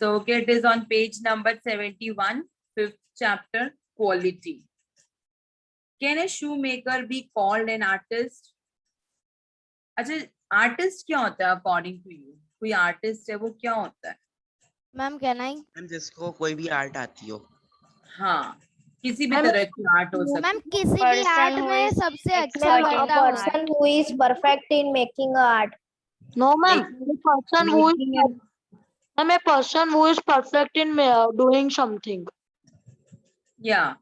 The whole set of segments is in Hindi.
So okay, it is on page number 71, 5th chapter, quality. Can a shoemaker be called an artist? अच्छा, आर्टिस्ट क्या होता है अकॉर्डिंग टू यू? कोई आर्टिस्ट है वो क्या होता है? Ma'am can I? मैम जिसको कोई भी आर्ट आती हो। हाँ, किसी भी तरह की आर्ट हो सकती मैम है। किसी भी आर्ट में सबसे अच्छा लगता है person who is perfect in making art. No, ma'am. The person who is Making it- I'm a person who is perfect in doing something. Yeah,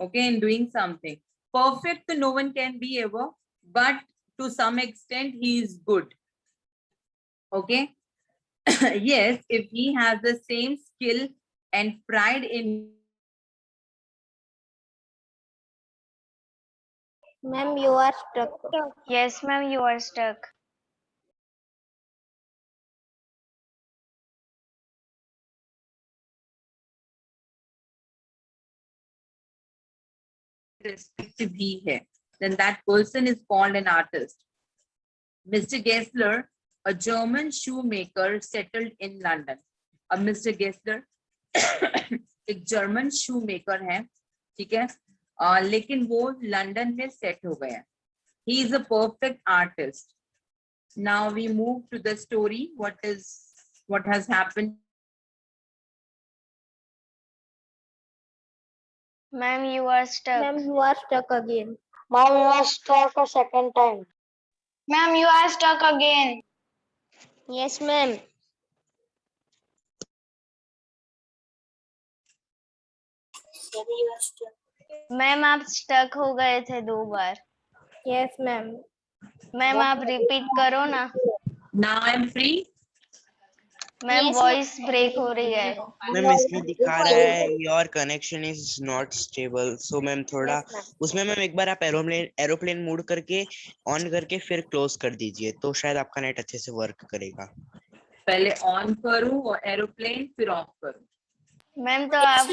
okay, in doing something. Perfect no one can be ever, but to some extent he is good. Okay. Yes, if he has the same skill and pride in. Ma'am, you are stuck. Yes, ma'am, you are stuck. Respective he है, then that person is called an artist. Mr. Gessler, a German shoemaker, settled in London. अब Mr. Gessler एक जर्मन shoemaker है, ठीक है, लेकिन वो लंदन में सेट हो गया. He is a perfect artist. Now we move to the story. What has happened? Ma'am, you are stuck. Ma'am, you are stuck again. Ma'am, you are stuck a second time. Ma'am, you are stuck again. Yes, ma'am. Ma'am आप स्टक हो गए थे 2 बार. Yes, ma'am. मैम आप रिपीट करो ना. Now I'm free. Ma'am voice break हो रही है. मैम इसमें दिखा रहा है your connection is not stable, so ma'am थोड़ा Yes, ma'am. उसमें मैम एक बार आप एरोप्लेन मोड करके ऑन करके फिर क्लोज कर दीजिए तो शायद आपका नेट अच्छे से वर्क करेगा। पहले ऑन करूं और एरोप्लेन फिर ऑफ करूं? मैम तो आप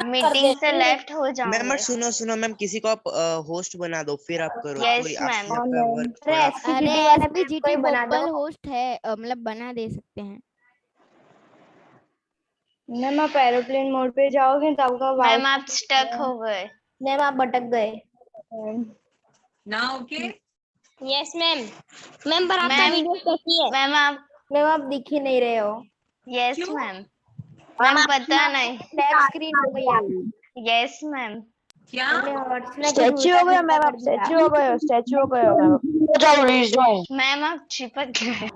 मीटिंग से लेफ्ट हो मैम जाओगे. सुनो मैम किसी को आप होस्ट बना दो फिर आप करो। Yes, कोई ma'am. आपका वर्क अरे थोड़ा अरे SPGT वाले SPGT कोई बना दो। ग्लोबल होस्ट है, मतलब बना दे सकते हैं. मैम आप एरोप्लेन मोड पे जाओगे तो आपका मैम आप स्टक हो गए. मैम आप भटक गए। Now okay? Yes ma'am. Ma'am पर आपका मैम वीडियो कैसी है? मैम आप मैम आप दिख ही नहीं रहे हो। यस क्यों? मैम. मैम पता नहीं. ब्लैक स्क्रीन हो गई आपकी। Yes ma'am. क्या? स्टैचू हो गया मैम, आप स्टैचू हो गए मैम। जाओ rejoin. मैम आप चिपक गए.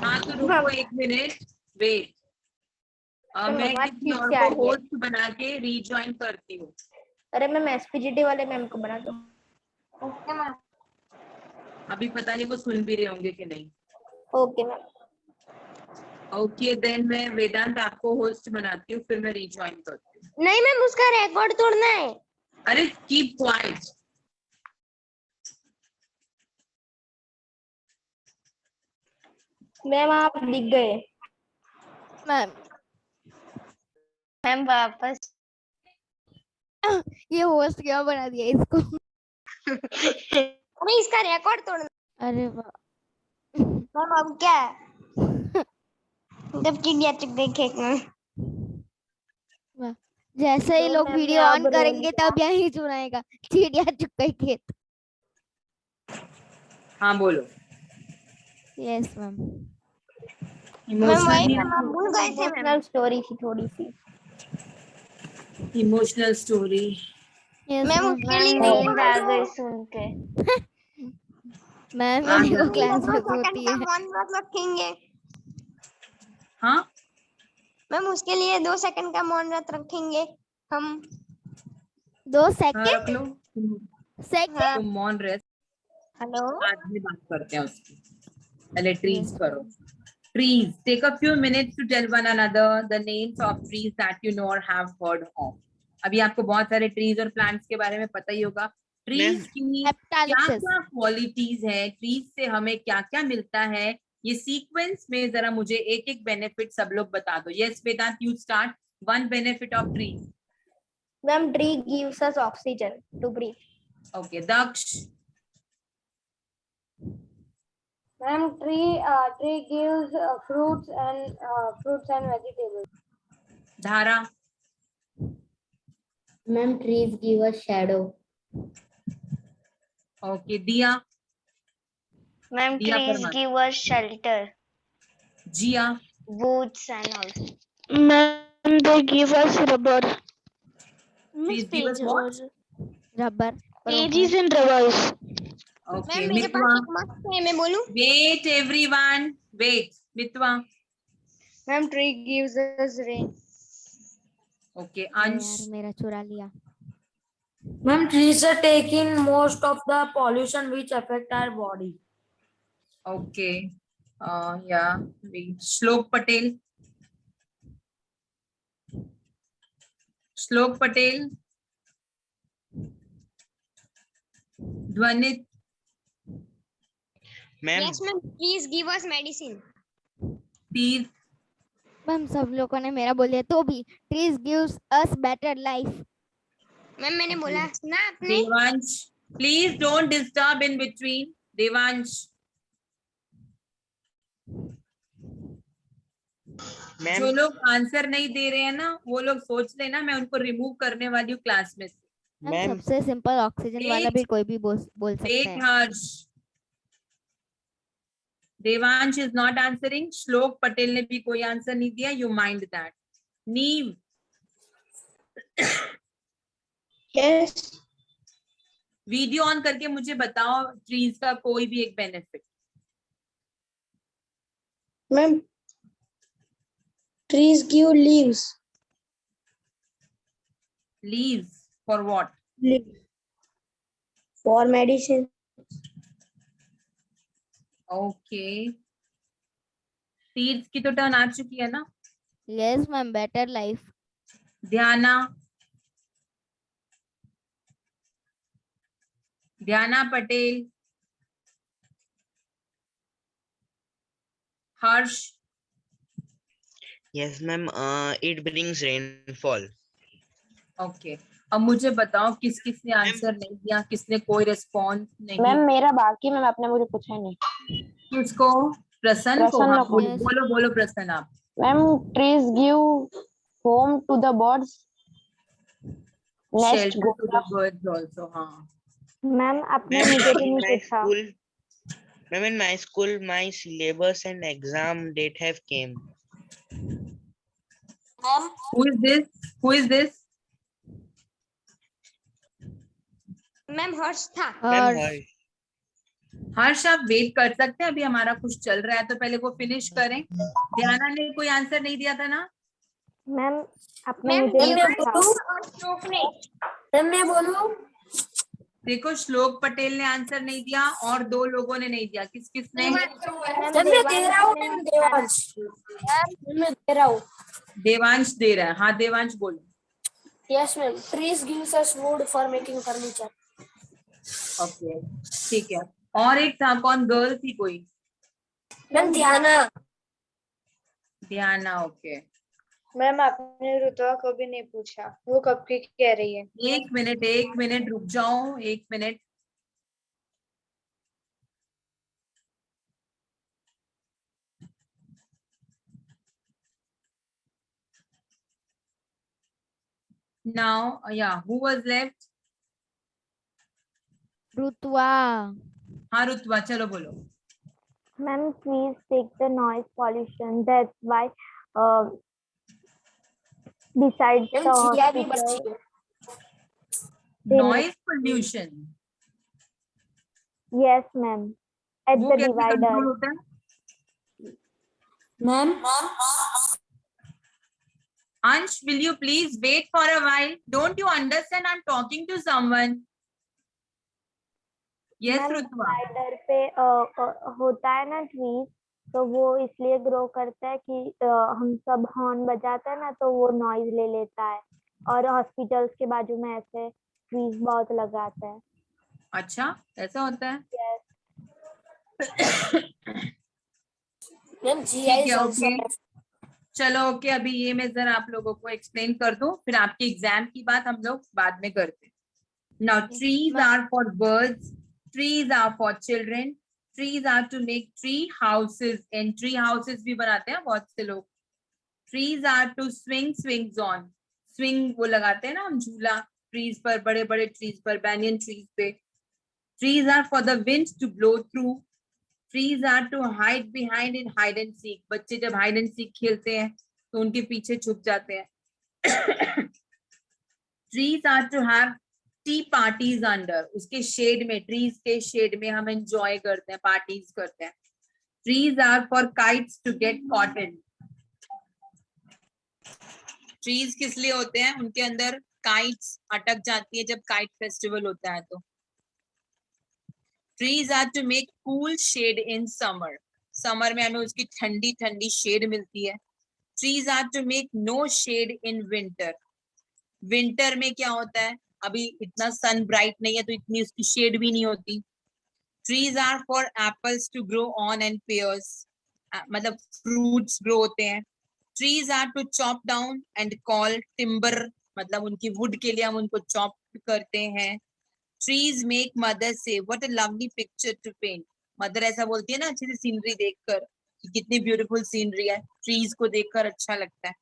हाँ तो रुको एक मिनट, वेट, मैं बात किसी ठीक और से आ को रही है। होस्ट बना के रीजॉइन करती हूँ। अरे मैम SPGT वाले मैम को बना दो। Okay ma'am. अभी पता नहीं वो सुन भी रहे होंगे कि नहीं। Okay ma'am. ओके देन मैं वेदांत आपको होस्ट बनाती हूँ, फिर मैं रीजॉइन करती हूँ। नहीं मैम उसका रिकॉर्ड तोड़ना है। अरे कीप क्वाइट। मैम आप दिख गए। मैम मैम वापस. ये होस्ट क्या बना दिया इसको? अरे इसका रिकॉर्ड तोड़ना। अरे वाह, मैम अब क्या है? जब चिड़िया चुग गई खेत में। वाह। जैसे ही तो लोग मैम वीडियो ने ऑन अब करेंगे रोल तब यही सुनाएगा, चिड़िया चुग गई खेत। हाँ बोलो। Yes ma'am. भूल गए थे मैम। स्टोरी थी थोड़ी सी। Emotional story. Yes ma'am ma'am. उसके मैम लिए नींद आ गई सुन के. मैम मेरे को क्लास में सोती है। मौन व्रत रखेंगे। हाँ मैम उसके लिए 2 सेकंड का मौन व्रत रखेंगे हम। 2 हाँ सेकंड? रख लो। सेकंड? तुम मौन रेस्ट, हेलो। बाद में बात करते हैं उसकी। पहले ट्रीज करो। Trees. Take a few minutes to tell one another the names of trees that you know or have heard of. अभी आपको बहुत सारे ट्रीज और प्लांट्स के बारे में पता ही होगा। ट्रीज की क्या क्या क्वालिटीज है, ट्रीज से हमें क्या क्या मिलता है, ये सीक्वेंस में जरा मुझे एक एक बेनिफिट सब लोग बता दो। Yes Vedant, you start. One benefit of tree. Ma'am tree gives us oxygen to breathe. Okay Daksh. Ma'am, tree gives fruits and vegetables. Dhara, Ma'am, trees give us shadow. okay. Diya, Ma'am, Diya trees Parmar, give us shelter, Jia, boots and all. Ma'am, they give us rubber. trees give us what? Rubber. Pages and rubbers. Okay, मेरे Mitwa. पास एक मस्त है, मैं बोलूं? Wait, everyone. Wait, Mitwa. Ma'am, tree gives us rain. Okay, अरे Ansh. यार मेरा चुरा लिया. Ma'am, trees are taking most of the pollution which affect our body. Okay. Yeah. Wait. Shlok Patel. Shlok Patel. Dwanit. Ma'am Yes, ma'am. Trees give us medicine. Teer. Ma'am सब लोगों ने मेरा बोल दिया तो भी. Trees gives us better life. Ma'am मैंने बोला ना आपने? Devansh. Please don't disturb in between. Devansh. Ma'am जो लोग आंसर नहीं दे रहे हैं ना वो लोग सोच लेना मैं उनको रिमूव करने वाली हूँ क्लास में से. मैम मैम सबसे सिंपल ऑक्सीजन वाला भी कोई भी बोल सकता Wait, है. Harsh. Devansh is not answering. Shlok Patel ने भी कोई आंसर नहीं दिया. You mind that. Neem. Yes. Video on करके मुझे बताओ ट्रीज का कोई भी एक benefit. Ma'am, trees give leaves. Leaves for what? Leaves. For medicine. Okay. Seeds की तो टर्न आ चुकी है ना. Yes ma'am better life. Dhyana. Dhyana Patel. Harsh. Yes ma'am it brings rainfall. Okay अब मुझे बताओ किस किसने आंसर नहीं दिया किसने कोई रिस्पॉन्स नहीं. मैम मेरा बाकी मैम आपने मुझे पूछा नहीं. किसको? प्रसन्न को. प्रसन्न हाँ, को. Yes. बोलो बोलो प्रसन्न आप. Ma'am trees give home to the birds. Nest Shelter to the birds also. हाँ. मैम आपने मैम मुझे भी in नहीं my पूछा. school ma'am in my school my syllabus and exam date have came. Who is this? Who is this? Ma'am Harsh था. मैम हर्ष. हर्ष आप वेट कर सकते हैं अभी हमारा कुछ चल रहा है तो पहले वो फिनिश करें. ध्याना ने कोई आंसर नहीं दिया था ना. मैम आपने मैम मुझे नहीं पूछा. और श्लोक ने. Ma'am, मैं बोलूं? देखो श्लोक पटेल ने आंसर नहीं दिया और दो लोगों ने नहीं दिया. किस किस ने? Ma'am, मैं दे रहा हूँ मैम देवांश. Ma'am, मैं दे रहा हूँ. देवांश दे रहा है. हाँ देवांश बोलो. Yes ma'am. Trees gives us wood for making furniture. Okay ठीक है. और एक था कौन? गर्ल थी कोई? Ma'am, ध्याना. ध्याना. ओके मैम आपने ऋतुआ को भी नहीं पूछा. वो कब की कह रही है. एक मिनट रुक जाओ. 1 minute. Now, yeah, who was left? रुतवा. हाँ रुतवा चलो बोलो. Ma'am, trees take the noise pollution. That's why besides the Ma'am, जिया भी hospital, बची है. Noise pollution. yes ma'am, at वो the कैसे divider. कंट्रोल होता है? Ma'am. Ansh, will you please wait for a while? Don't you understand? I'm talking to someone. Yes, Ma'am, Rutwa. divider पे होता है ना ट्रीज, तो वो इसलिए ग्रो करता है कि हम सब हॉर्न बजाते हैं ना तो वो नॉइज ले लेता है. और हॉस्पिटल्स के बाजू में ऐसे ट्रीज बहुत लगाते हैं. अच्छा ऐसा होता है. Ma'am, जिया ठीक is है. also. ओके चलो. ओके अभी ये मैं जरा आप लोगों को एक्सप्लेन कर दूं फिर आपके एग्जाम की बात हम लोग बाद में करते हैं. Now trees are for birds. Trees are for children. Trees are to make tree houses, and tree houses भी बनाते हैं बहुत से लोग. Trees are to swing swings on. Swing वो लगाते हैं ना हम झूला trees पर, बड़े बड़े trees पर, banyan trees पे. Trees are for the wind to blow through. Trees are to hide behind in hide and seek. बच्चे जब hide and seek खेलते हैं तो उनके पीछे छुप जाते हैं. Trees are to have tea parties under. उसके shade में, trees के shade में हम enjoy करते हैं, parties करते हैं. Trees are for kites to get cotton. Trees किस लिए होते हैं? उनके अंदर kites अटक जाती है जब kite festival होता है तो. Trees are to make cool shade in summer. Summer में हमें उसकी ठंडी ठंडी shade मिलती है. Trees are to make no shade in winter. Winter में क्या होता है? अभी इतना sun bright नहीं है तो इतनी उसकी shade भी नहीं होती. Trees are for apples to grow on and pears. मतलब fruits grow होते हैं. Trees are to chop down and call timber. मतलब उनकी wood के लिए हम उनको chop करते हैं. Trees make mother say, what a lovely picture to paint. Mother ऐसा बोलती है ना अच्छी सी सीनरी देखकर कि कितनी ब्यूटीफुल सीनरी है. Trees को देखकर अच्छा लगता है.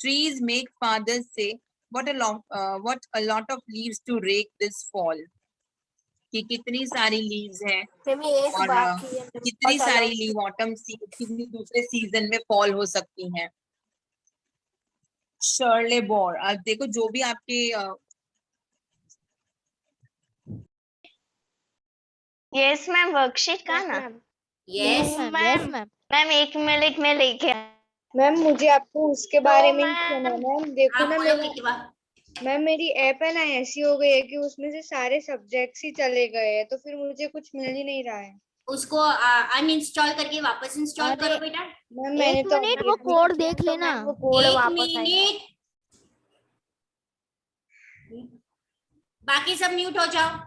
Trees make father say, what a lot of leaves to rake this fall. कि कितनी सारी लीव्स हैं और कितनी सारी लीव ऑटम किसी दूसरे सीजन में फॉल हो सकती हैं. शर्ले बोर. अब देखो जो भी आपके यस मैम वर्कशीट कहाँ ना? Yes ma'am, yes ma'am. Ma'am 1 minute में लेके मैम मुझे आपको उसके बारे में ही मैम, सुना. मैम देखो ना बोलो मेरी प्रतिभा। मैम मेरी ऐप है ना ऐसी हो गई है कि उसमें से सारे सब्जेक्ट्स ही चले गए हैं तो फिर मुझे कुछ मिल ही नहीं रहा है. उसको अनइंस्टॉल करके वापस इंस्टॉल अरे, करो बेटा. मैम मैंने एक तो मिनट वो कोड देख लेना. वो कोड 1 वापस आएगा. मिनट. बाकी सब म्यूट हो जाओ.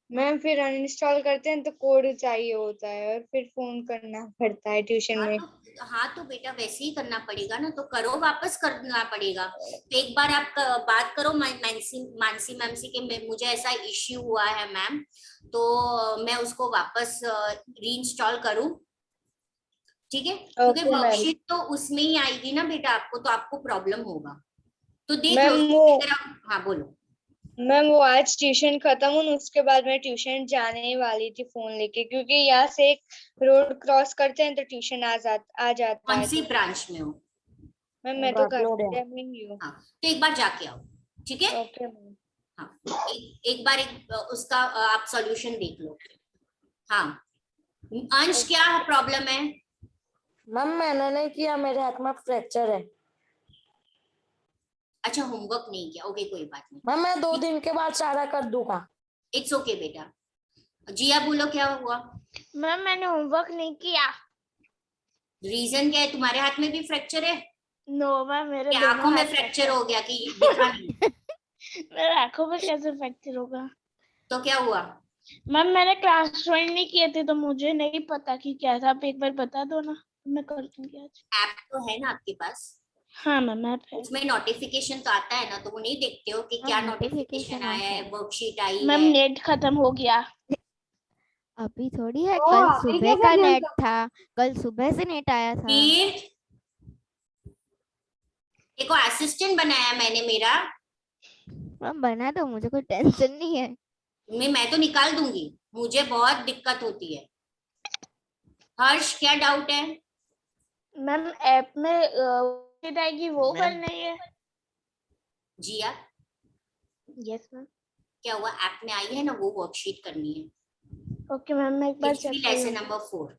मैम फिर अनइंस्टॉल करते हैं तो कोड चाहिए होता है और फिर फोन करना पड़ता है ट्यूशन में. हाँ तो बेटा वैसे ही करना पड़ेगा ना. तो करो, वापस करना पड़ेगा. तो एक बार आप बात करो मानसी मैम से कि मुझे ऐसा इश्यू हुआ है मैम, तो मैं उसको वापस रीइंस्टॉल करूं. ठीक है, क्योंकि वर्कशीट तो उसमें ही आएगी ना बेटा आपको, तो आपको प्रॉब्लम होगा. तो देख लो. हाँ बोलो. मैम वो आज ट्यूशन खत्म हुई उसके बाद मैं ट्यूशन जाने ही वाली थी फोन लेके, क्योंकि यहाँ से एक रोड क्रॉस करते हैं तो ट्यूशन आ जाता है. कौन सी ब्रांच में हो? मैम मैं तो घर पे ही हूँ. हाँ तो एक बार जाके आओ. ठीक है. Okay ma'am. हाँ एक बार उसका आप सॉल्यूशन देख लो. हाँ अंश क्या प्रॉब्लम है? मैम मैंने नहीं किया, मेरे हाथ में फ्रैक्चर है. अच्छा होमवर्क नहीं किया. ओके कोई बात नहीं मैम मैं 2 दिन के बाद सारा कर दूंगा. इट्स ओके बेटा. जिया बोलो क्या हुआ? मैम मैंने होमवर्क नहीं किया. रीजन क्या है? तुम्हारे हाथ में भी फ्रैक्चर है? नो मैम मेरे आंखों में फ्रैक्चर हो गया कि दिखा नहीं? मेरे आंखों में कैसे फ्रैक्चर होगा? तो क्या हुआ? मैम मैंने क्लास ज्वाइन नहीं किए थे तो मुझे नहीं पता कि क्या था. आप एक बार बता दो ना, मैं कर दूंगी आज. ऐप तो है ना आपके पास? हाँ मैम ऐप है. उसमें नोटिफिकेशन तो आता है ना, तो वो नहीं देखते हो कि क्या नोटिफिकेशन आया है, वर्कशीट आई है? मैम नेट खत्म हो गया. अभी थोड़ी है, कल सुबह का नेट था, कल सुबह से नेट आया था. देखो असिस्टेंट बनाया मैंने मेरा. मैम बना दो, मुझे कोई टेंशन नहीं है. मैं तो निकाल दूंगी, मुझे बहुत दिक्कत होती है. हर्ष क्या डाउट है? मैम ऐप में आएगी वो करना है. जिया यस मैम. क्या हुआ? ऐप में आई है ना वो वर्कशीट करनी है. ओके मैम मैं एक बार check lesson number 4.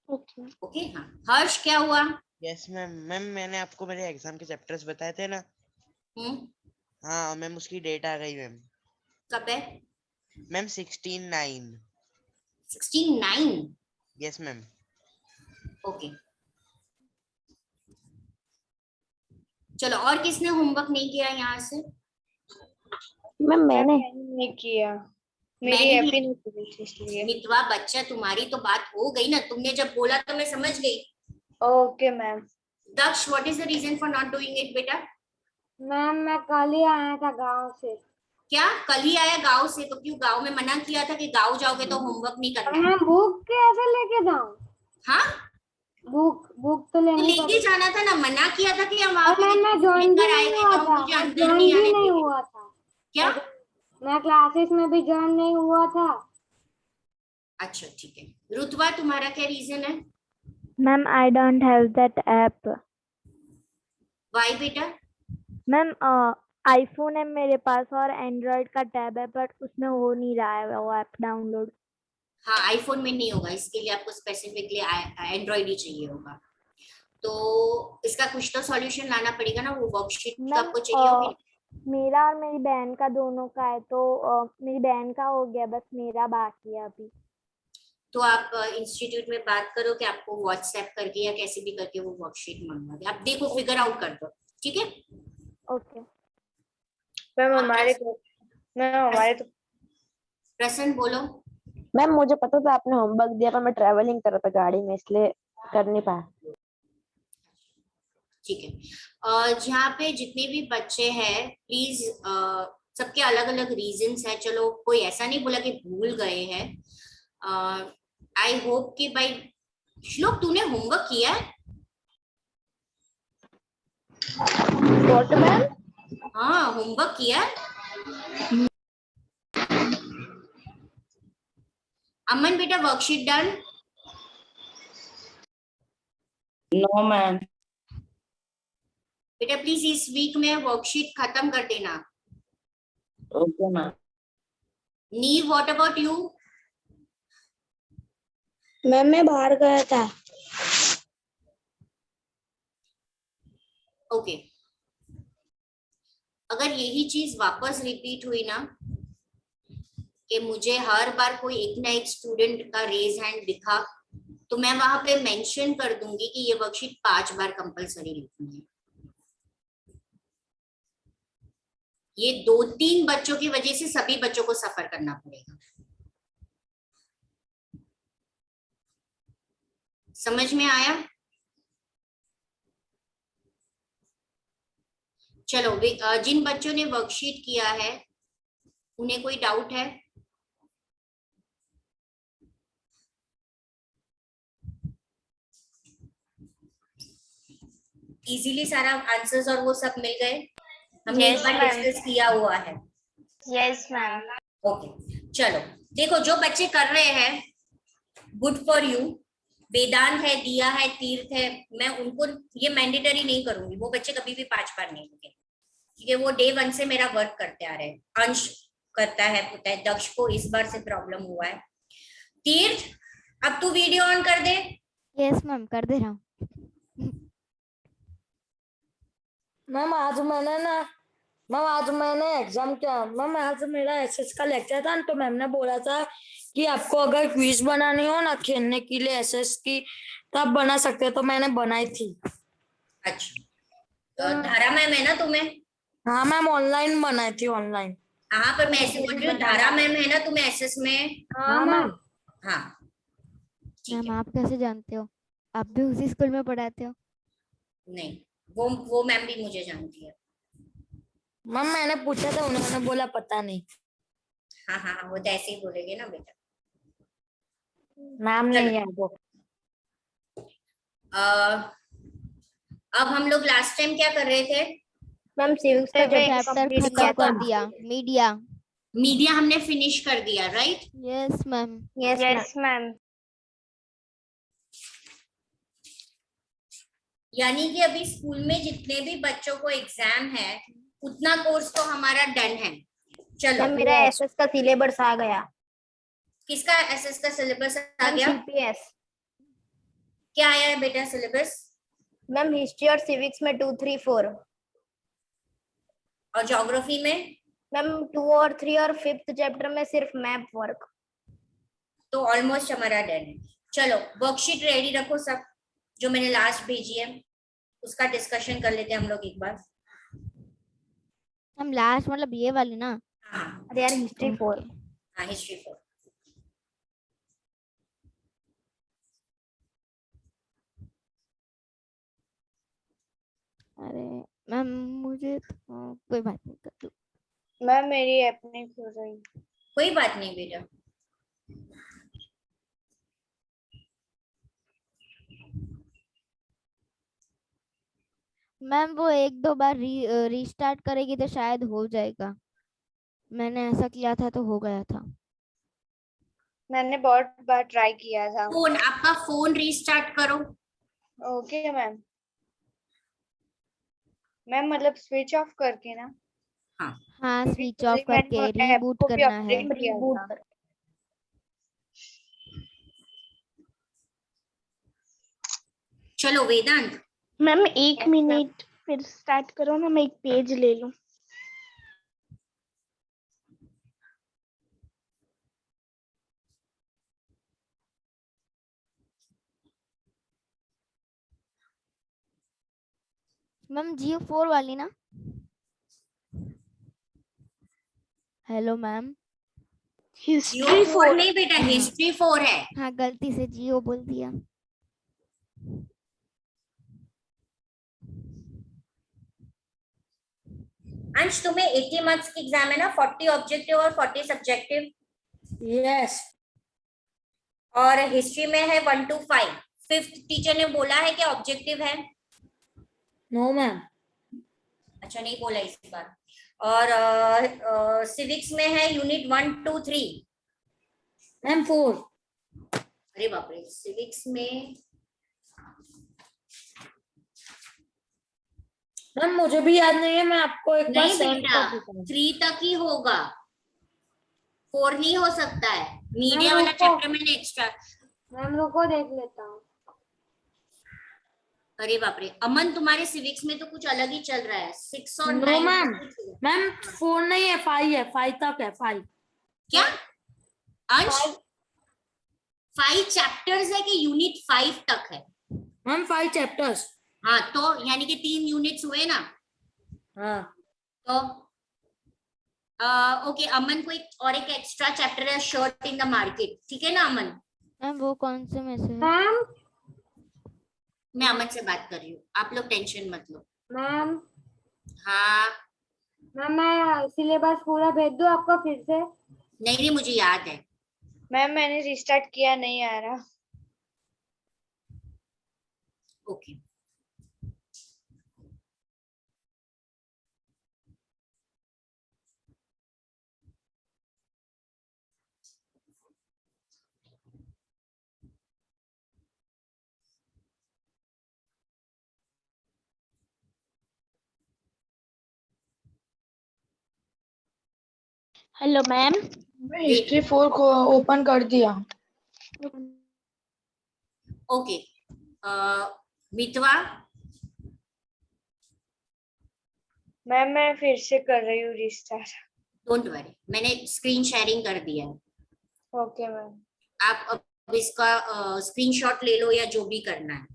Okay ma'am. Okay हाँ. हर्ष क्या हुआ? Yes ma'am. मैम मैंने आपको मेरे एग्जाम के चैप्टर्स बताए थे ना. हाँ मैम उसकी डेट आ गई मैम. कब है? मैम 16/9. 16/9? Yes ma'am. ओके चलो. और किसने होमवर्क नहीं किया यहाँ से? मैम मैंने नहीं किया, मेरी ऐप ही नहीं खुली थी इसलिए. मितवा बच्चा तुम्हारी तो बात हो गई ना, तुमने जब बोला तो मैं समझ गई. Okay ma'am. Daksh what is the reason for not doing it बेटा? मैम मैं कल ही आया था गांव से. क्या कल ही आया गांव से? तो क्यों गांव में मना किया था कि गांव जाओगे तो होमवर्क नहीं करना है? मैं बुक कैसे लेके जाऊँ? हाँ, बुक तो तो लेनी लेके पड़ेगी। जाना था ना, मना किया था कि हम वहां और पे मैम मैं ज्वाइन भी लेकर नहीं आएंगे हुआ तो हम था, मुझे मैं अंदर ज्वाइन नहीं भी आने नहीं देंगे। हुआ था। क्या? मैं क्लासेस में भी ज्वाइन नहीं हुआ था। अच्छा ठीक है, रुतबा तुम्हारा क्या रीजन है? Ma'am I don't have that app. Why बेटा? मैम आईफोन है मेरे पास और एंड्रॉइड का टैब है, बट उसमें हो नहीं रहा है वो ऐप डाउनलोड। हाँ, आईफोन में नहीं होगा, इसके लिए आपको स्पेसिफिकली एंड्रॉइड ही चाहिए होगा। तो इसका कुछ तो सॉल्यूशन लाना पड़ेगा ना, वो वर्कशीट तो मैम आपको चाहिए होगी। मेरा और मेरी बहन का दोनों का है, तो मेरी बहन का हो गया, बस मेरा बाकी है अभी। तो आप इंस्टीट्यूट में बात करो कि आपको व्हाट्सएप करके या कैसे भी करके वो वर्कशीट मंगवा दे। आप देखो, फिगर आउट कर दो, ठीक है? ओके मैम हमारे तो प्रसन्न बोलो। मैम मुझे पता था आपने होमवर्क दिया, पर मैं ट्रैवलिंग कर रहा था गाड़ी में, इसलिए कर नहीं पाया। ठीक है, जहाँ पे जितने भी बच्चे हैं प्लीज, सबके अलग अलग रीजंस है। चलो, कोई ऐसा नहीं बोला कि भूल गए हैं। आई होप कि भाई श्लोक तूने होमवर्क किया है? मैम हाँ, होमवर्क किया है। अमन बेटा, वर्कशीट डन? No ma'am. बेटा प्लीज इस वीक में वर्कशीट खत्म कर देना। Okay ma'am. Neev, what about you? Ma'am मैं बाहर गया था। ओके, अगर यही चीज वापस रिपीट हुई ना, कि मुझे हर बार कोई एक ना एक स्टूडेंट का रेज हैंड दिखा, तो मैं वहां पे मेंशन कर दूंगी कि ये वर्कशीट 5 बार कंपलसरी लिखनी है। ये 2-3 बच्चों की वजह से सभी बच्चों को सफर करना पड़ेगा। समझ में आया? चलो, जिन बच्चों ने वर्कशीट किया है उन्हें कोई डाउट है? इजीली सारा आंसर्स और वो सब मिल गए? हमने एक बार डिस्कस किया हुआ है। Yes ma'am. ओके, चलो देखो, जो बच्चे कर रहे हैं गुड फॉर यू। वेदांत है, दिया है, तीर्थ है, मैं उनको ये मैंडेटरी नहीं करूंगी, वो बच्चे कभी भी 5 बार नहीं लिखे, क्योंकि वो डे 1 से मेरा वर्क करते आ रहे हैं। अंश करता है, पता है दक्ष को इस बार से प्रॉब्लम हुआ है। तीर्थ, अब तू वीडियो ऑन कर दे। यस मैम, कर दे रहा हूँ। मैम आज मैंने एग्जाम किया। मैम आज मेरा एसएस का लेक्चर था, तो मैम ने बोला था कि आपको अगर क्विज बनानी हो ना खेलने के लिए एसएस की, तो आप बना सकते हो, तो मैंने बनाई थी। अच्छा, तो धारा मैम है ना तुम्हें? हाँ मैम, ऑनलाइन बनाई थी, ऑनलाइन। हाँ, पर मैं ऐसे बोल रही हूँ, धारा मैम है ना तुम्हें एसएस में? हाँ मैम। हाँ ठीक मैम है। आप कैसे जानते हो? आप भी उसी स्कूल में पढ़ाते हो? नहीं, वो मैम भी मुझे जानती है। मैम मैंने पूछा था, उन्होंने बोला पता नहीं। हाँ हाँ हाँ, वो तो ऐसे ही बोलेंगे ना बेटा। मैम नहीं है वो। अब हम लोग लास्ट टाइम क्या कर रहे थे? मैम सिविक्स का चैप्टर कंप्लीट खत्म किया था। कर दिया। मीडिया। मीडिया हमने फिनिश कर दिया, right? Yes ma'am. Yes ma'am. यानी कि अभी स्कूल में जितने भी बच्चों को एग्जाम है उतना कोर्स तो हमारा डन है। चलो, मैम मेरा एसएस का सिलेबस आ गया। किसका एसएस का सिलेबस आ गया? सीपीएस। क्या आया है बेटा सिलेबस? मैम हिस्ट्री और सिविक्स में 2, 3, 4। और ज्योग्राफी में? मैम 2 और 3 और 5th चैप्टर में सिर्फ मैप वर्क। तो ऑलमोस्ट हमारा डन है। चलो, वर्कशीट रेडी रखो सब, जो मैंने लास्ट भेजी है उसका डिस्कशन कर लेते हैं हम लोग एक बार। हम लास्ट मतलब ये वाली ना? हाँ अरे यार हिस्ट्री 4। हाँ, हिस्ट्री 4। अरे मैम मुझे कोई बात नहीं, कर दो। मैम मेरी ऐप नहीं खुल रही। कोई बात नहीं बेटा। मैम वो एक दो बार रीस्टार्ट करेगी तो शायद हो जाएगा। मैंने ऐसा किया था तो हो गया था। मैंने बहुत बार ट्राई किया था। आपका फोन रीस्टार्ट करो। Okay ma'am. मैम मतलब स्विच ऑफ करके ना? हाँ स्विच ऑफ करके रीबूट करना है। चलो वेदांत। मैम 1 मिनट फिर स्टार्ट करो ना, मैं एक पेज ले लूं। मैम GO4 वाली ना? Hello ma'am. हिस्ट्री 4 नहीं बेटा, हिस्ट्री 4 है। हाँ गलती से GO बोल दिया। अंश तुम्हें 80 मार्क्स की एग्जाम है ना, 40 ऑब्जेक्टिव और 40 सब्जेक्टिव। यस। और हिस्ट्री में है 1 to 5। फिफ्थ टीचर ने बोला है कि ऑब्जेक्टिव है? No ma'am. अच्छा नहीं बोला इस बार। और सिविक्स में है यूनिट 1 to 3। मैम 4। अरे बाप रे, सिविक्स में मैम मुझे भी याद नहीं है, मैं आपको एक बार नहीं सेंड बेटा, कर देता हूँ। 3 तक ही होगा, 4 नहीं हो सकता है। मीडिया वाला चैप्टर मैंने एक्स्ट्रा। मैम रुको देख लेता हूँ। अरे बाप रे, अमन तुम्हारे सिविक्स में तो कुछ अलग ही चल रहा है। 6 और 9 मैम मैम 4 नहीं है, 5 है, 5 तक है। 5 क्या अंश? 5 चैप्टर्स है कि यूनिट 5 तक है? Ma'am 5 chapters. हाँ तो यानी कि 3 यूनिट्स हुए ना। हाँ तो ओके, अमन को एक एक्स्ट्रा चैप्टर है, शर्ट इन द मार्केट। ठीक है ना अमन? मैम वो कौन से में से है? मैम मैं अमन से बात कर रही हूँ, आप लोग टेंशन मत लो। मैम हाँ मैम मैं सिलेबस पूरा भेज दूँ आपको फिर से? नहीं, मुझे याद है। मैम मैंने रिस्टार्ट किया, नहीं आ रहा। Okay hello ma'am. हिस्ट्री 4 को ओपन कर दिया। ओके मितवा। मैम मैं फिर से कर रही हूँ रिस्टार्ट। डोंट वरी, मैंने स्क्रीन शेयरिंग कर दिया है। Okay ma'am. आप अब इसका स्क्रीनशॉट ले लो या जो भी करना है।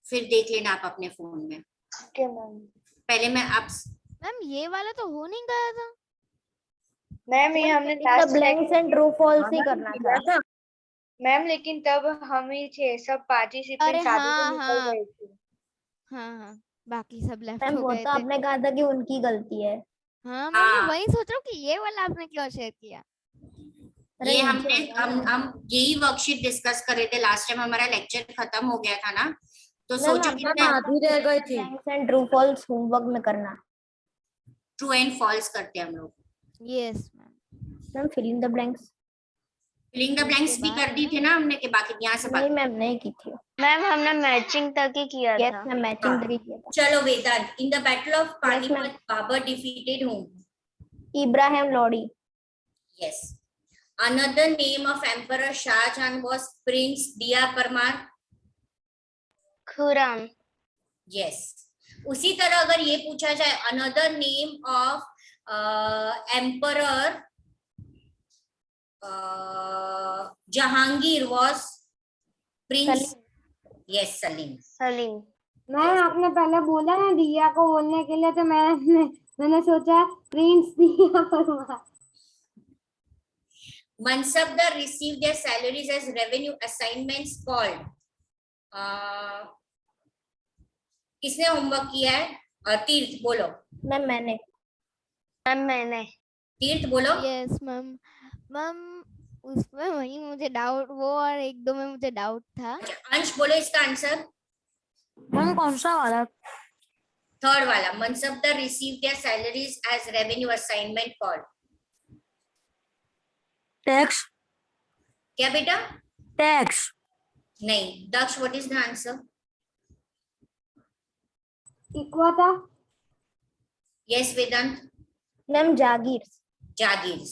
फिर देख लेना आप अपने फोन में। Okay ma'am. पहले मैं आप मैम ये वाला तो हो नहीं गया था। मैम ये हमने last blanks and true false ही करना था। मैम लेकिन तब हम ही थे, सब अरे पार्टिसिपेंट्स आधे तो हाँ निकल हाँ गए थे। हाँ बाकी सब लेफ्ट मैम हो वो गए तो थे। आपने कहा था कि उनकी गलती है। हाँ मैं वही सोच रहा हूँ कि ये वाला आपने क्यों शेयर किया। ये हमने हम यही वर्कशीट डिस्कस कर रहे थे लास्ट टाइम, हमारा लेक्चर खत्म हो गया था ना, तो सोचो कितने आधी रह गई थी। Blanks and true false homework में करना। ट्रू एंड फॉल्स करते हैं हम लोग। Yes ma'am fill in the blanks. Filling the blanks भी कर दी थी ना हमने, कि बाकी यहाँ से नहीं मैम नहीं की थी। मैम हमने मैचिंग तक ही किया था। यस मैम मैचिंग तक ही किया था। चलो Vedant, in the battle of ma'am. Panipat Babur defeated whom? Ibrahim Lodi. Yes. Another name of Emperor Shah Jahan was Prince Dia Parmar. Khurram. Yes. उसी तरह अगर ये पूछा जाए another name of Emperor Jahangir was Prince. Yes, Salim. Salim. Ma'am आपने पहले बोला ना दिया को बोलने के लिए, तो मैंने सोचा प्रिंस दिया Parmar. Mansabdar received their salaries as revenue assignments called. किसने होमवर्क किया है? तीर्थ बोलो। मैम मैंने तीर्थ बोलो। Yes ma'am. मैम उसमें वही मुझे डाउट, वो और एक दो में मुझे डाउट था। अंश बोलो इसका आंसर। मैम कौन सा वाला? थर्ड वाला, mansabdar receive their salaries as revenue assignment for। Tax. क्या बेटा? टैक्स। नहीं, Daksh what is the answer? इक्वा था। यस वेदांत। मैम जागीर। जागीर।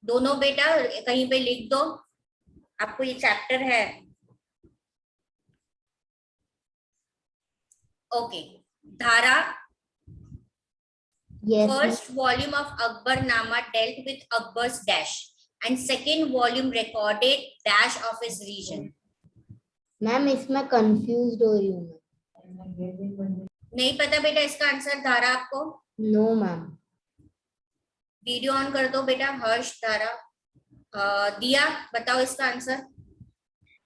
दोनों बेटा कहीं पे लिख दो, आपको ये चैप्टर है। ओके, धारा। Yes, First volume of Akbarnama dealt with Akbar's dash and second volume recorded dash of his region। Ma'am इसमें कंफ्यूज्ड हो रही हूँ मैं। नहीं पता बेटा इसका आंसर धारा आपको? No ma'am. वीडियो ऑन कर दो बेटा। हर्ष, धारा, दिया बताओ इसका आंसर।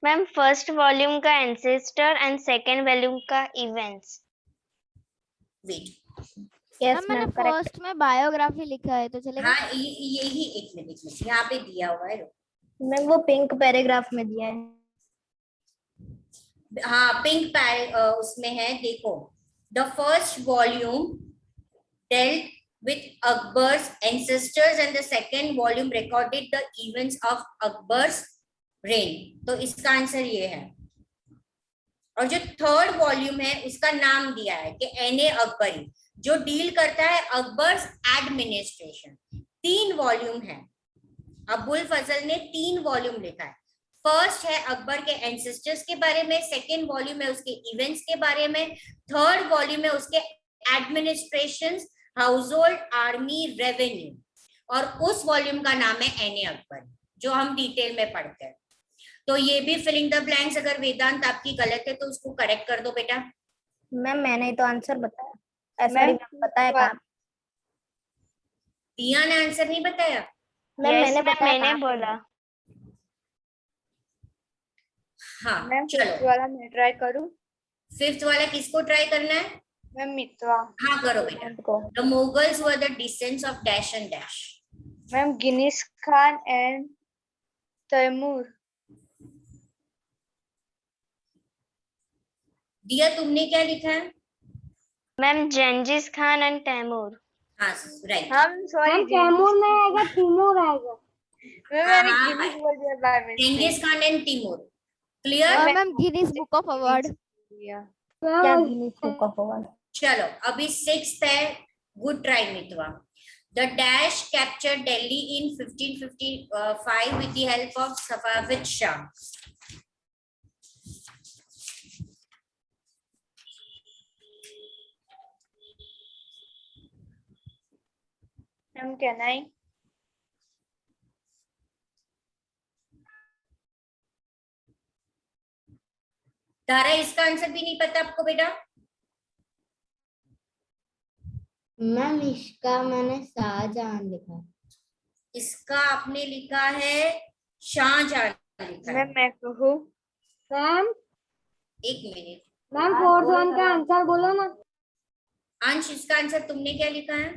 मैम फर्स्ट वॉल्यूम का एंसेस्टर एंड सेकंड वॉल्यूम का इवेंट्स। वेट, मैम मैंने फर्स्ट में बायोग्राफी लिखा है तो चलेगा? हाँ यही, एक मिनट यहाँ पे दिया हुआ है। मैम वो पिंक पैराग्राफ में दिया है। हाँ पिंक उसमें है, देखो। The first volume dealt with Akbar's ancestors and the second volume recorded the events of Akbar's reign। तो इसका आंसर ये है। और जो थर्ड वॉल्यूम है उसका नाम दिया है कि एने अकबरी, जो डील करता है अकबर्स एडमिनिस्ट्रेशन। 3 वॉल्यूम है। अबुल फजल ने 3 वॉल्यूम लिखा है। फर्स्ट है अकबर के एंसेस्टर्स के बारे में, सेकेंड वॉल्यूम है उसके इवेंट्स के बारे में, थर्ड वॉल्यूम है उसके administration, house hold, army, revenue. और उस वॉल्यूम का नाम है एने अकबर, जो हम डिटेल में पढ़ते हैं। तो ये भी फिलिंग द ब्लैंक्स, अगर वेदांत आपकी गलत है तो उसको करेक्ट कर दो बेटा। मैम मैंने तो आंसर बताया। ऐसा बताया कहाँ? दिया ने आंसर नहीं बताया? मैंने बताया, मैंने बोला। हाँ चलो, फिफ्थ वाला मैं ट्राई करूं? फिफ्थ वाला किसको ट्राई करना है? मैम मितवा। हाँ करो बेटा। The Mughals were the descendants of dash and dash. Ma'am Genghis Khan and Timur. दिया तुमने क्या लिखा है? Ma'am Genghis Khan and Timur. हाँ राइट। हम सॉरी, तैमूर नहीं आएगा, तिमूर आएगा। मैंने गिनीस बोल दिया by mistake. जेंगिस Khan and Timur. Clear? Ma'am Guinness book of award. क्या गिनीज बुक ऑफ अवार्ड? चलो अभी 6th है। Good try Mitwa. The Dash captured Delhi in 1555 with the help of Safavid Shah। Ma'am can I? Tara इसका आंसर भी नहीं पता आपको बेटा? मैम इसका मैंने शाहजहां लिखा। इसका आपने लिखा है शाहजहां लिखा है। मैं कहूँ? मैम एक मिनट मैम, फोर्थ वन का आंसर बोलो ना। अंश, इसका आंसर तुमने क्या लिखा है?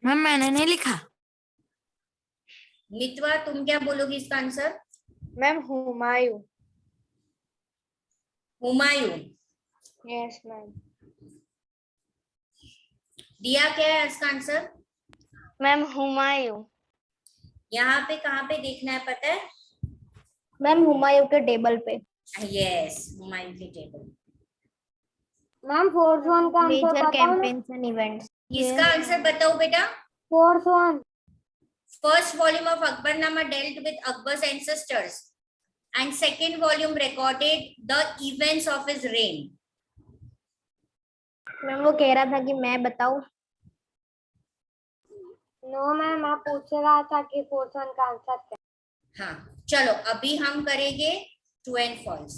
मैम मैंने नहीं लिखा। मितवा तुम क्या बोलोगी इसका answer? Ma'am Humayun. Humayun. Yes ma'am. दिया क्या है इसका आंसर? मैम हुमायूं। यहाँ पे कहाँ पे देखना है पता है? मैम हुमायूं के टेबल पे। यस, हुमायूं के टेबल। मैम फोर्थ वन का आंसर मेजर बताओ ना। Campaigns and events. इसका आंसर बताओ बेटा। Fourth one. First volume of Akbarnama dealt with Akbar's ancestors and second volume recorded the events of his reign। Ma'am वो कह रहा था कि मैं बताऊं। नो मैम, आप पूछ रहा था कि फोर्थ वन का आंसर क्या। हाँ चलो अभी हम करेंगे true and false.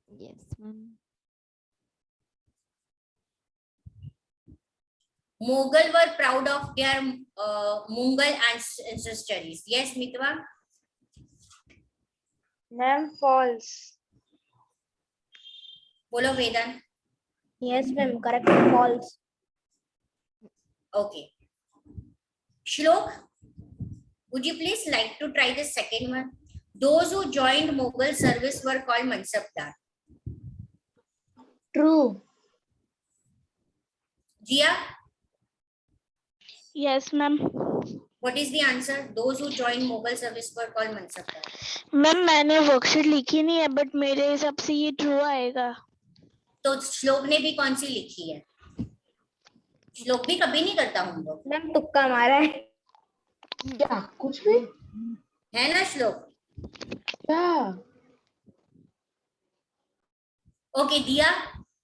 Yes ma'am. Mughal were proud of their Mughal ancestries। Yes, Mitwa? Ma'am false. बोलो Vedant. Yes, ma'am. Correct. False. Okay. Shlok, would you please like to try the second one? Those who joined Mughal service were called Mansabdar. True. Jia, Yes, ma'am. what is the answer? Those who joined Mughal service were called Mansabdar. Ma'am मैंने वर्कशीट लिखी नहीं है बट मेरे हिसाब से ये ट्रू आएगा. तो श्लोक ने भी कौन सी लिखी है? श्लोक भी कभी नहीं करता हम लोग. मैम तुक्का मारा है. क्या कुछ भी है ना श्लोक? क्या? Okay, Diya,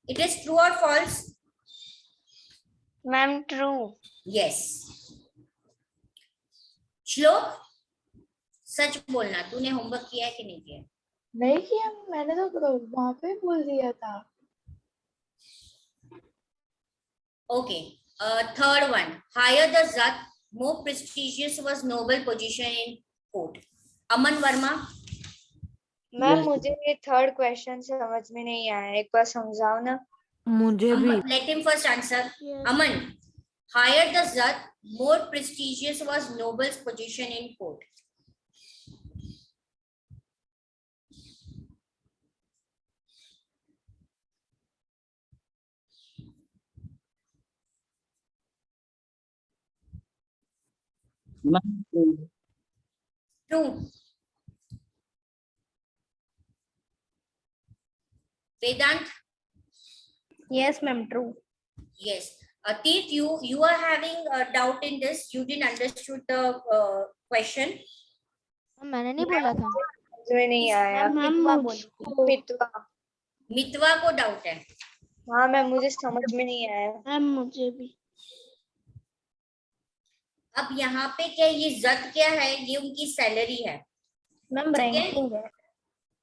it is true or false? Ma'am, true. Yes. श्लोक, सच बोलना, तूने होमवर्क किया है कि नहीं किया? नहीं किया, मैंने तो वहां पे बोल दिया था. Okay. Third one. Higher the Zat, more prestigious was noble position in court. Aman Verma. Ma'am मुझे ये थर्ड क्वेश्चन समझ में नहीं आया, एक बार समझाओ ना. मुझे भी. Let him first answer. Aman. Higher the Zat, more prestigious was noble's position in court. True. Vedant. Yes, ma'am. True. Yes. Atit, you are having a doubt in this. You didn't understood the question. मैंने नहीं बोला था. समझ में नहीं आया. मितवा को डाउट है. हाँ मैम मुझे समझ में नहीं आया. मैम मुझे भी. अब यहाँ पे क्या ये जद क्या है? ये उनकी सैलरी है. मैम रैंकिंग है.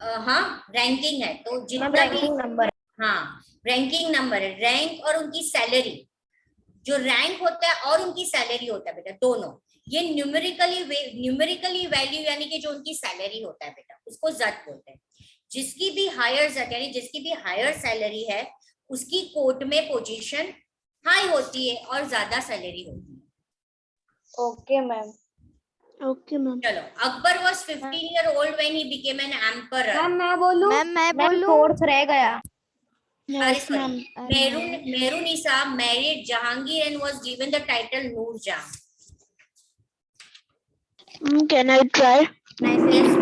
हाँ रैंकिंग है. तो जितना रैंकिंग नंबर. हाँ रैंकिंग नंबर है. रैंक और उनकी सैलरी, जो रैंक होता है और उनकी सैलरी होता है बेटा, दोनों ये न्यूमेरिकली वैल्यू यानी कि जो उनकी सैलरी होता है बेटा, उसको जद बोलते हैं. जिसकी भी हायर जद यानी जिसकी भी हायर सैलरी है उसकी कोर्ट में पोजीशन हाई होती है और ज्यादा सैलरी होती है. Okay ma'am. Okay ma'am. चलो, Akbar was 15 years old when he became an emperor. Ma'am मैं बोलूं. मैं बोलूं. फोर्थ रह गया. Yes, ma'am. Mehrunisa married Jahangir and was given the title Noor Jahan. Can I try? Yes,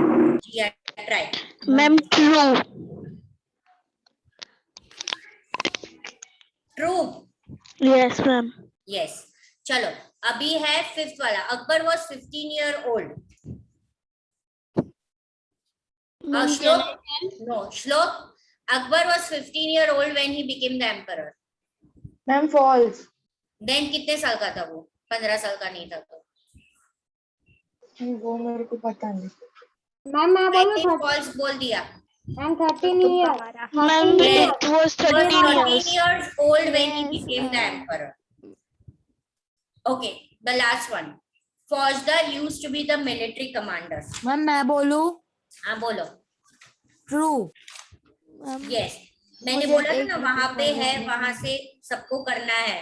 yeah, try. Ma'am, true. True. Yes, ma'am. Yes. चलो, अभी है फिफ्थ वाला. Akbar was 15 years old. Shlok. Akbar was 15 years old when he became the emperor. Ma'am, false. Then कितने साल का था वो? 15 साल का नहीं था तो. वो मेरे को पता नहीं. मैम मैं बोलूं. false बोल दिया. Ma'am 13 years. Ma'am, it was 13 years old when he became the emperor. Okay, the last one. Faujdar used to be the military commander. Ma'am मैं बोलूं. हाँ बोलो. True. Yes. मैंने बोला था ना वहां पे है, वहां से सबको करना है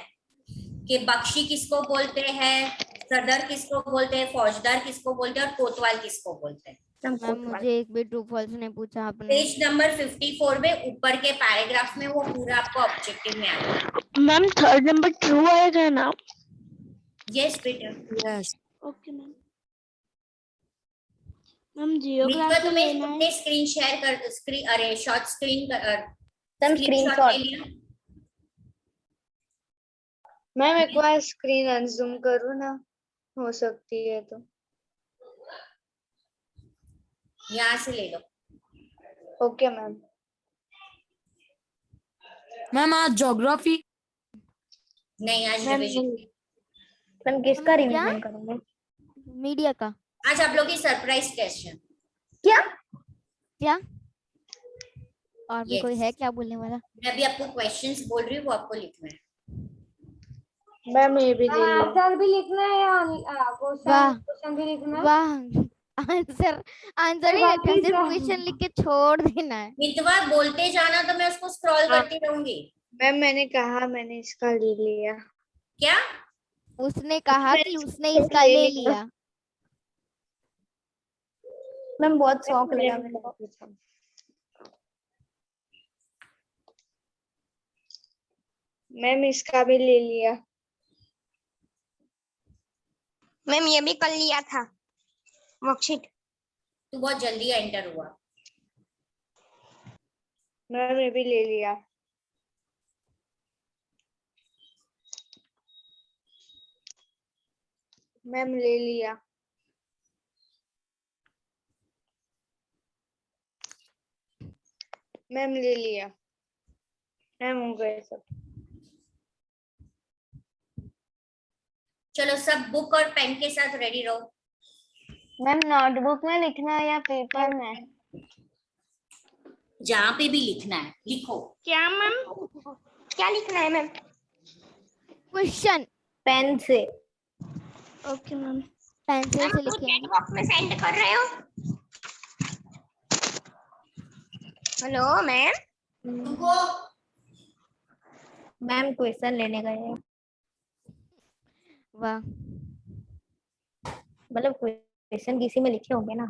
कि बख्शी किसको बोलते हैं, सदर किसको बोलते हैं, फौजदार किसको बोलते हैं और कोतवाल किसको बोलते हैं. मुझे एक भी ट्रू फॉल्स नहीं पूछा आपने. पेज नंबर 54 में ऊपर के पैराग्राफ में वो पूरा आपको ऑब्जेक्टिव में आएगा. मैम थर्ड नंबर ट्रू आएगा ना? यस बेटा. Yes. Okay ma'am. Ma'am geography लेना है. स्क्रीन शेयर कर, स्क्रीन अरे शॉर्ट स्क्रीन स्क्रीनशॉट ले लिया. मैम एक बार स्क्रीन अनजूम करो ना, हो सकती है तो. यहाँ से ले लो. Okay ma'am. मैम आज ज्योग्राफी नहीं, आज रिवीजन. मैम किसका रिवीजन करूंगे? मीडिया का. आज आप लोग की सरप्राइज क्वेश्चन. क्या और भी कोई है क्या बोलने वाला? मैं अभी आपको क्वेश्चंस बोल रही हूँ, वो आपको लिखना है. मैम ये भी आंसर भी लिखना है या क्वेश्चन भी लिखना है? वाह आंसर आंसर नहीं लिखा, सिर्फ क्वेश्चन लिख के छोड़ देना है। मितवा बोलते जाना तो मैं उसको स्क्रॉल करती रहूंगी। मैम मैंने कहा मैंने इसका ले लिया। क्या? उसने कहा कि उसने इसका ले लिया। मैम बहुत शौक लगा मेरे को। मैम इसका भी ले लिया। मैम ये भी कर लिया था वर्कशीट। तू बहुत जल्दी एंटर हुआ। मैम ये भी ले लिया। मैम ले लिया। मैम ले लिया। मैम हो गए सब। चलो सब बुक और पेन के साथ रेडी रहो। मैम नोटबुक में लिखना है या पेपर में? जहाँ पे भी लिखना है लिखो। क्या मैम? क्या लिखना है मैम? क्वेश्चन पेन से। Okay ma'am. पेंसिल से चैट लिखेंगे। बॉक्स में सेंड कर रहे हो? Hello ma'am. तुमको मैम क्वेश्चन लेने गए हैं। वाह, मतलब क्वेश्चन किसी में लिखे होंगे ना।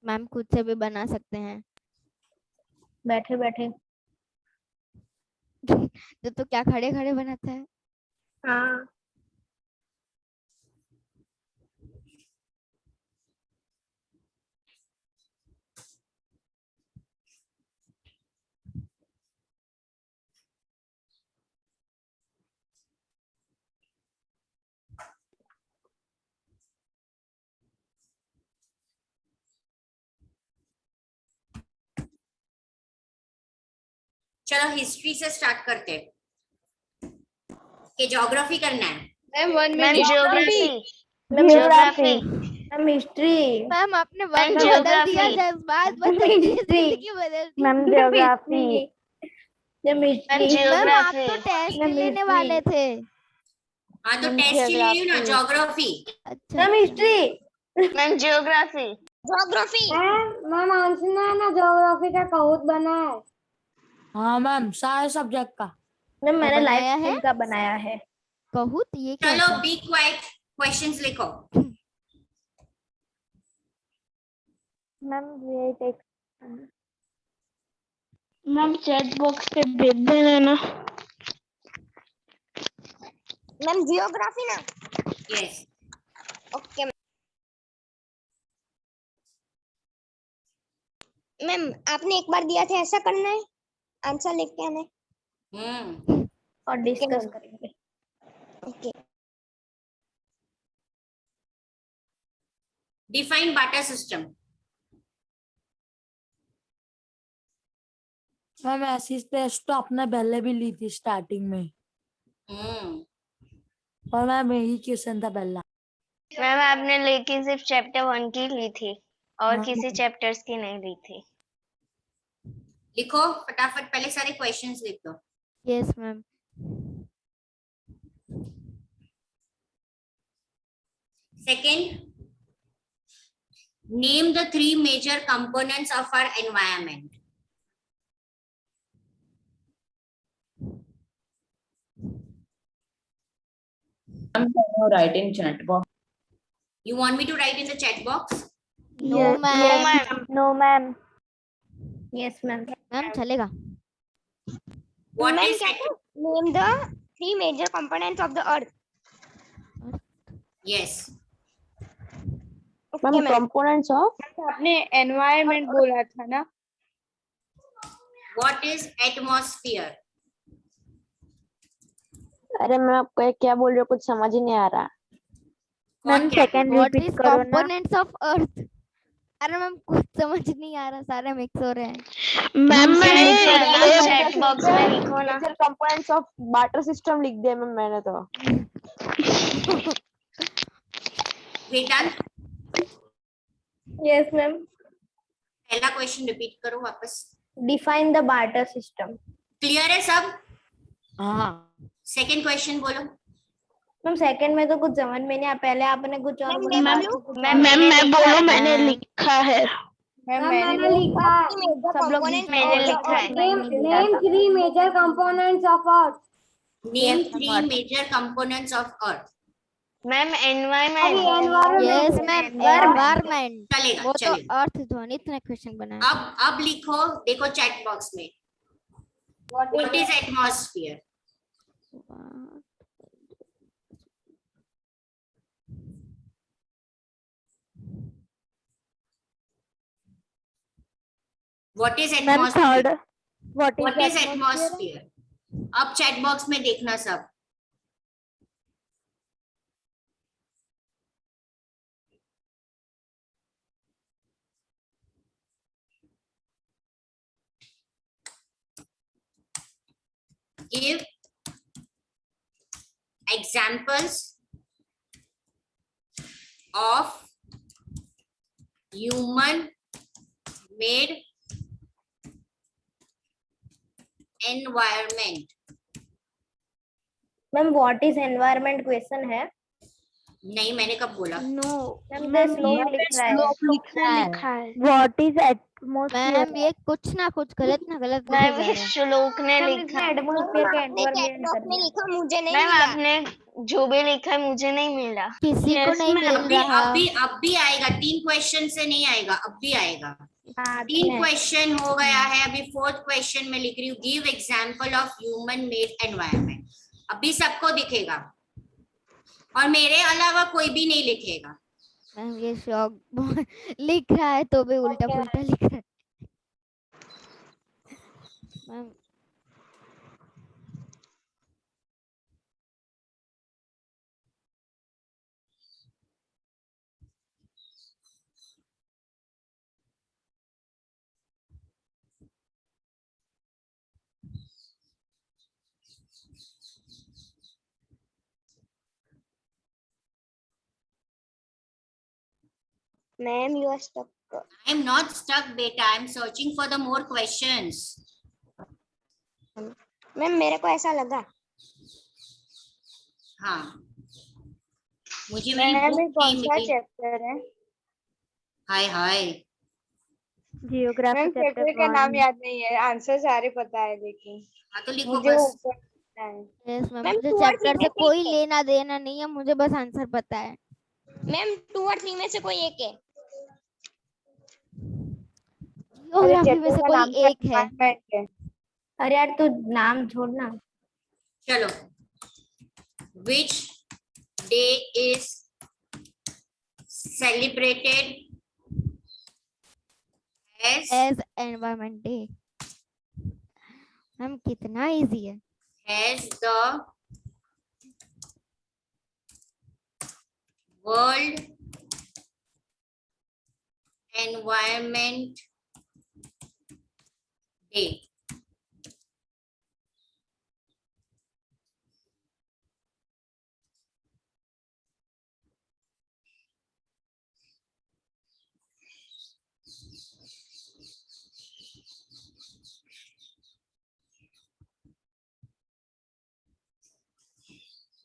मैम खुद से भी बना सकते हैं। बैठे बैठे। तो क्या खड़े खड़े बनाता है? हाँ। चलो हिस्ट्री से स्टार्ट करते हैं कि ज्योग्राफी करना है। मैम 1 मैम मिनट। Geography. Geography. Geography. Ma'am history. Ma'am आपने मैम वक्त बदल दिया, ज्योग्राफी। जज्बात बदल दिए, जिंदगी बदल दी। Ma'am geography. Ma'am ma'am history. Ma'am आप ज्योग्राफी। तो टेस्ट मैम लेने हिस्ट्री। वाले थे। हाँ तो टेस्ट ही ले रही हूँ ना, ज्योग्राफी। अच्छा ma'am history. Ma'am geography. Geography. Ma'am answer ना है ना, ज्योग्राफी का कहोत बना है। हाँ मैम, सारे सब्जेक्ट का। मैम मैंने बनाया लाइफ है? स्किल का बनाया है। कहूत ये क्या चलो होता है? बी क्वाइट, क्वेश्चंस लिखो। मैम ये टेक्स्ट। मैम चैट बॉक्स पे भेज देना ना। मैम जियोग्राफी ना। यस। ओके मैम आपने एक बार दिया था, ऐसा करना है। आंसर लिख के आना है और डिस्कस करेंगे। Okay. Define barter system. Ma'am ऐसी टेस्ट तो आपने पहले भी ली थी स्टार्टिंग में, और मैम यही क्वेश्चन था पहला। मैम आपने लेकिन सिर्फ चैप्टर 1 की ली थी और हाँ। किसी चैप्टर्स की नहीं ली थी। लिखो फटाफट, पहले सारे क्वेश्चंस लिख दो। Yes ma'am. Second, name the 3 major components of our environment. Write in chat box. You want me to write in the chat box? No ma'am. No ma'am. Yes ma'am. Ma'am चलेगा। What मैम is क्या है? Name the 3 major components of the earth. Yes. Ma'am Okay, ma'am. Components of आपने एनवायरनमेंट बोला था ना। What is atmosphere? अरे मैं आपको क्या बोल रही हूँ, कुछ समझ ही नहीं आ रहा। Ma'am second what repeat is करो ना। कंपोनेंट्स ऑफ अर्थ? अरे मैम कुछ समझ नहीं आ रहा, सारे मिक्स हो रहे हैं। मैम चैट बॉक्स में लिखो ना। Major components of water system लिख दिया मैम मैंने तो। Vedant, yes ma'am. पहला क्वेश्चन रिपीट करो वापस। Define the barter system. Clear है सब? हाँ। सेकंड क्वेश्चन बोलो। मैम सेकंड में तो कुछ समझ में नहीं आया, पहले आपने कुछ और बोला, बाद में कुछ और। मैम मैं बोलो मैंने लिखा है। मैंने लिखा है। सब लोग मैंने लिखा है। Name 3 major components of earth. Name 3 major components of earth. Ma'am environment. Yes ma'am, environment. चलेगा वो तो चलेगा। अर्थ ध्वनित ने क्वेश्चन बनाया। अब लिखो, देखो चैट बॉक्स में, what is atmosphere? What is atmosphere? What is atmosphere? अब चैट बॉक्स में देखना सब। Give examples of human made environment. Ma'am what is environment question है? नहीं, मैंने कब बोला? नो मैम ये श्लोक लिखा है। What is atmosphere? मैम ये कुछ ना कुछ गलत ना गलत लिखे मैम जा ये रहे हैं। श्लोक ने लिखा है। एटमॉस्फेयर का आपने चैट एनवायरनमेंट बॉक्स में लिखा, मुझे नहीं मैम मिला। आपने जो भी लिखा है मुझे नहीं मिला। किसी को नहीं मिल रहा। अब भी आएगा, 3 क्वेश्चन से नहीं आएगा, अब भी आएगा। 3 क्वेश्चन हो गया है, अभी 4th क्वेश्चन में लिख रही हूँ, give example of human made environment. अभी सबको दिखेगा और मेरे अलावा कोई भी नहीं लिखेगा। मैम ये शौक लिख रहा है तो भी उल्टा पुल्टा लिख रहा है। Ma'am ma'am you are stuck. I am not stuck, beta. I am searching for the more questions. Ma'am मेरे को ऐसा लगा। हाँ, मुझे मेरी बुक कौन नहीं सा मिली। चैप्टर है? हाय हाय। जियोग्राफी मैम चैप्टर का नाम याद नहीं है, आंसर सारे पता है लेकिन हाँ तो लिखो मुझे बस। यस मैम, मैम मुझे 2 और 3 चैप्टर में से से कोई एक है। लेना देना नहीं है, मुझे बस आंसर पता है। मैम 2 और 3 में से कोई एक है। जियोग्राफी में से कोई एक है। अरे यार तू नाम छोड़ना। चलो, which day is celebrated as environment day. Ma'am कितना इजी है। as the World Environment Day.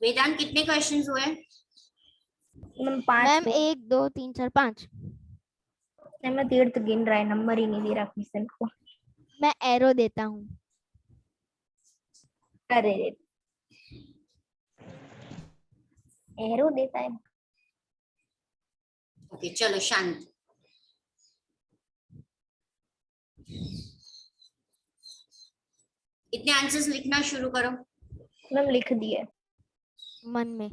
Vedant कितने क्वेश्चंस हुए? मैम 1 2 3 4 5। मैं तीर्थ गिन रहा है, नंबर ही नहीं दे रहा क्वेश्चन को। मैं एरो देता हूँ। अरे एरो देता है। ओके चलो शांत। इतने आंसर्स लिखना शुरू करो। मैम लिख दिए मन में,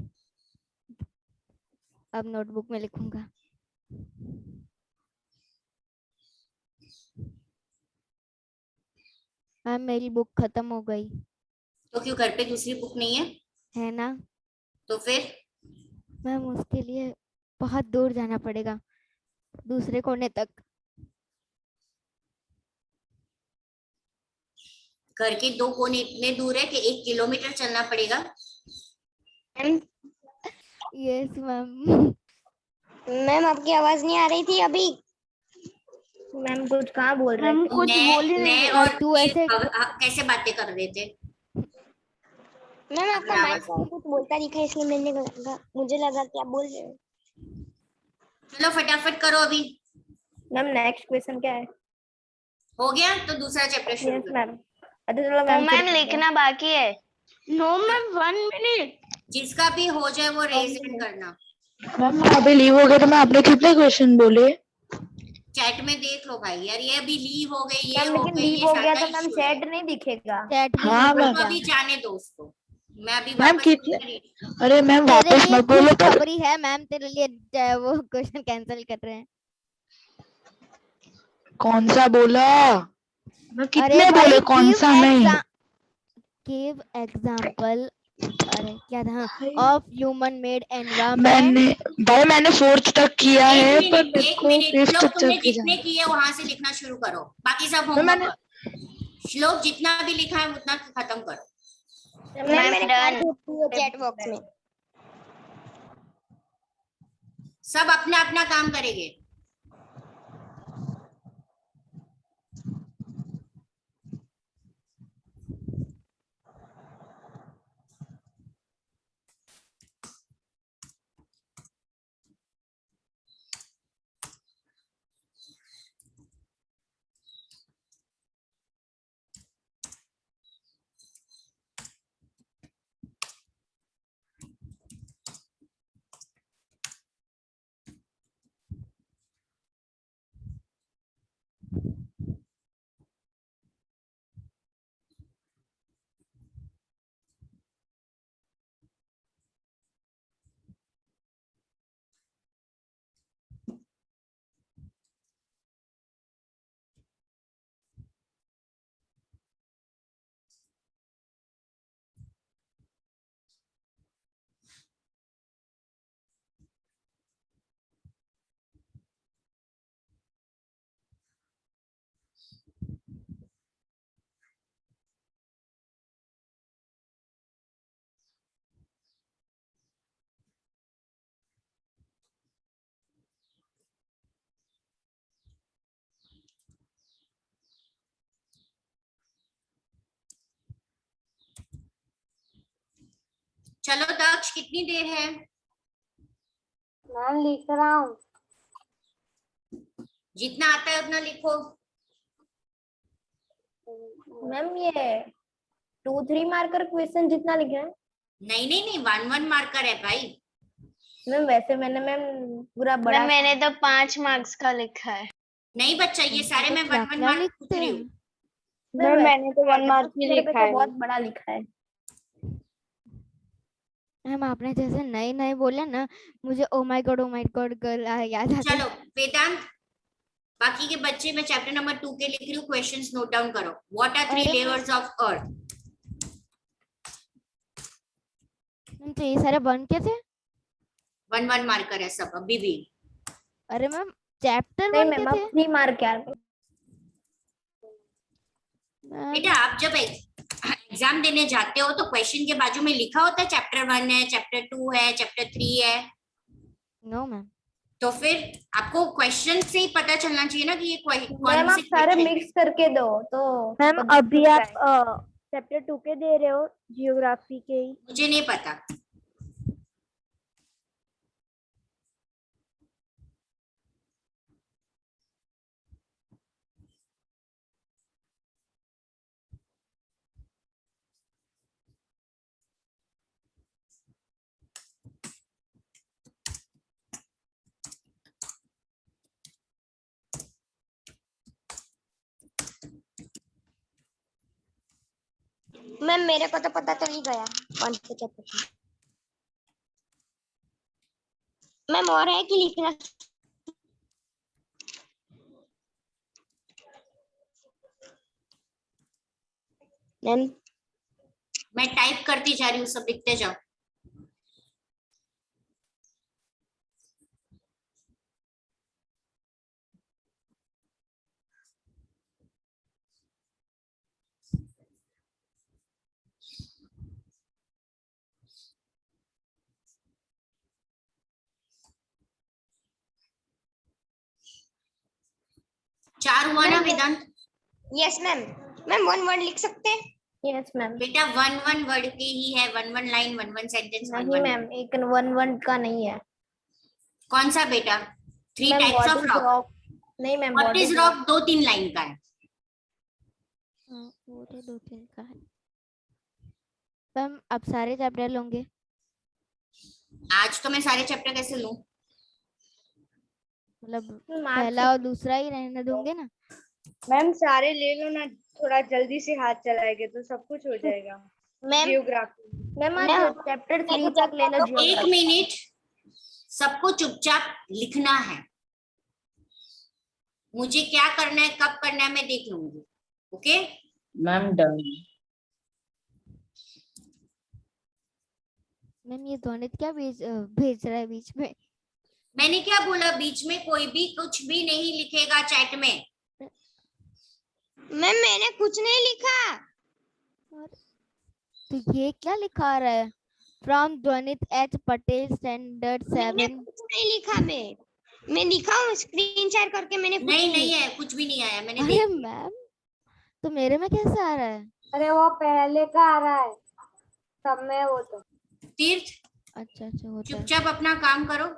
अब नोटबुक में लिखूंगा। मैम मेरी बुक खत्म हो गई। तो क्यों, घर पे दूसरी बुक नहीं है? है ना। तो फिर मैम उसके लिए बहुत दूर जाना पड़ेगा, दूसरे कोने तक। घर के 2 कोने इतने दूर है कि 1 किलोमीटर चलना पड़ेगा। Yes ma'am. मैम आपकी आवाज नहीं आ रही थी अभी। मैम कुछ कहाँ बोल रहे मैम थे? कुछ बोल ही नहीं मैं रहे। और तू ऐसे कैसे बातें कर रहे थे? मैम आपका माइक कुछ बोलता दिखा इसलिए मुझे लगा कि आप बोल रहे हो। चलो फटाफट करो अभी। मैम नेक्स्ट क्वेश्चन क्या है? हो गया तो दूसरा चैप्टर शुरू यस करो। मैम। अच्छा चलो मैम मैम लिखना बाकी है। No ma'am 1 minute. जिसका भी हो जाए वो रेज हैंड करना। मैम अभी लीव हो गया तो मैं आपने कितने क्वेश्चन बोले? चैट में देख लो भाई यार, ये अभी लीव हो गई, ये मैम हो लेकिन गई, लीव ये हो गया सारा तो मैम इशू है। चैट नहीं दिखेगा। चैट भी हाँ नहीं मैम। तो दिखेगा। अभी जाने दो उसको, मैं अभी मैम वापस कितने? read- अरे मैम तेरे वापस लिए मत बोलो पर खुशखबरी है, मैम तेरे लिए वो क्वेश्चन कैंसिल कर रहे हैं। कौन सा बोला? मैं अरे कितने भाई बोले कौन सा नहीं? गिव एग्जांपल, अरे क्या था, ऑफ ह्यूमन मेड एनवायरनमेंट। मैंने भाई मैंने 4th तक किया है पर मेरे एक को मिनट 5th श्लोक, तक तुमने चल के जितने जाना। किए वहां से लिखना शुरू करो, बाकी सब मैम मैंने होमवर्क। श्लोक जितना भी लिखा है उतना खत्म करो। मैम मैंने कर दी है चैट बॉक्स में। सब अपना अपना काम करेंगे। चलो दक्ष, कितनी देर है? मैम लिख रहा हूँ। जितना आता है उतना लिखो। मैम ये 2-3 मार्कर क्वेश्चन जितना लिखे हैं। नहीं नहीं नहीं, 1 मार्कर है भाई। मैम वैसे मैंने मैम पूरा बड़ा मैम मैंने तो 5 मार्क्स का लिखा है। नहीं बच्चा, ये सारे मैं 1 मार्क पूछ रही हूँ। मैम मैंने तो 1 मार्क ही लिखा है। बहुत बड़ा लिखा है। मैम आपने जैसे नए नए बोले ना, मुझे ओ माय गॉड गर्ल याद आता है। चलो वेदांत, बाकी के बच्चे मैं चैप्टर नंबर 2 के लिख रही हूँ, क्वेश्चंस नोट डाउन करो। What are 3 layers of earth? तो ये सारे बन के थे। 1 मार्कर है सब अभी भी। अरे मैम चैप्टर नहीं बन के मैम थे। 3 मार्क यार। बेटा आप जब एग्जाम देने जाते हो तो क्वेश्चन के बाजू में लिखा होता है चैप्टर 1 है, चैप्टर 2 है, चैप्टर 3 है। No ma'am. तो फिर आपको क्वेश्चन से ही पता चलना चाहिए ना कि ये कौन मैम आप से सारे question है। मिक्स करके दो तो। मैम अभी आप चैप्टर 2 के दे रहे हो, जियोग्राफी के ही? मुझे नहीं पता। मैम मेरे को तो पता चल ही गया कौन से चैप्टर। मैम और है कि लिखना? मैम मैं टाइप करती जा रही हूँ, सब लिखते जाओ। चार हुआ ना Vedant? Yes ma'am. Ma'am 1 word लिख सकते हैं? Yes ma'am. बेटा 1 वर्ड के ही है, 1 लाइन, 1 सेंटेंस, 1 नहीं मैम, एक 1 का नहीं है। कौन सा बेटा? 3 ma'am types what of is rock. Rock? नहीं ma'am, what is rock 2-3 line का है। वो तो 2-3 का है मैम। आप सारे चैप्टर लोगे? आज तो मैं सारे चैप्टर कैसे लूं? मतलब पहला और दूसरा ही रहने दूंगे ना? मैम सारे ले लो ना, थोड़ा जल्दी से हाथ चलाएंगे तो सब कुछ हो जाएगा। मैम जियोग्राफी मैम आज चैप्टर 3 तक ले लो। 1 मिनट, सबको चुपचाप लिखना है। मुझे क्या करना है, कब करना है, मैं देख लूंगी। Okay ma'am done. मैम ये ध्वनित क्या भेज रहा है बीच में? मैंने क्या बोला? बीच में कोई भी कुछ भी नहीं लिखेगा चैट में। मैम मैंने कुछ नहीं लिखा। तो ये क्या लिखा रहा है? From Dhwanit H Patel standard 7। कुछ नहीं लिखा मैं लिखा हूँ स्क्रीन शेयर करके। मैंने कुछ नहीं है, कुछ भी नहीं आया, मैंने अरे देख लिया। मैम तो मेरे में कैसे आ रहा है? अरे वो पहले का आ रहा है सब में वो तो। तीर्थ अच्छा होता है। चुपचाप अपना काम करो।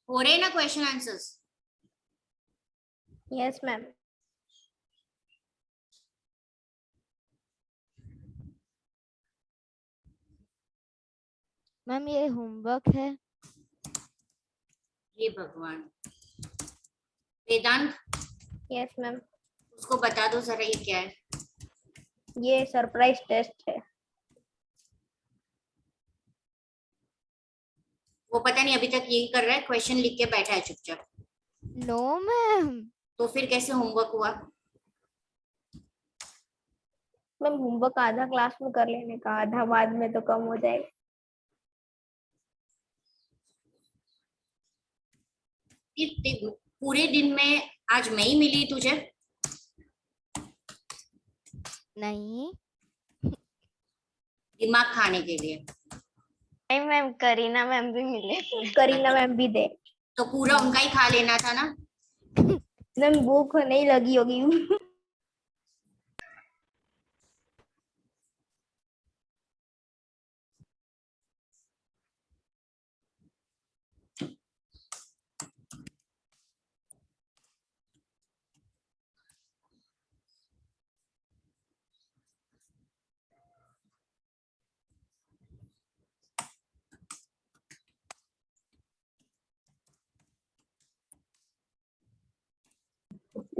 हो रहे ना question answers? Yes ma'am. Ma'am ये होमवर्क है। ये भगवान। वेदांत यस मैम। उसको बता दो जरा ये क्या है। ये सरप्राइज टेस्ट है। वो पता नहीं अभी तक यही कर रहा है, क्वेश्चन लिख के बैठा है चुपचाप। No ma'am. तो फिर कैसे होमवर्क हुआ? मैम होमवर्क आधा क्लास में कर लेने का, आधा बाद में तो कम हो जाएगा। पूरे दिन में आज मैं ही मिली तुझे? नहीं, दिमाग खाने के लिए। नहीं मैम, करीना मैम भी मिले। करीना मैम भी दे तो पूरा उनका ही खा लेना था ना। मैम भूख नहीं लगी होगी।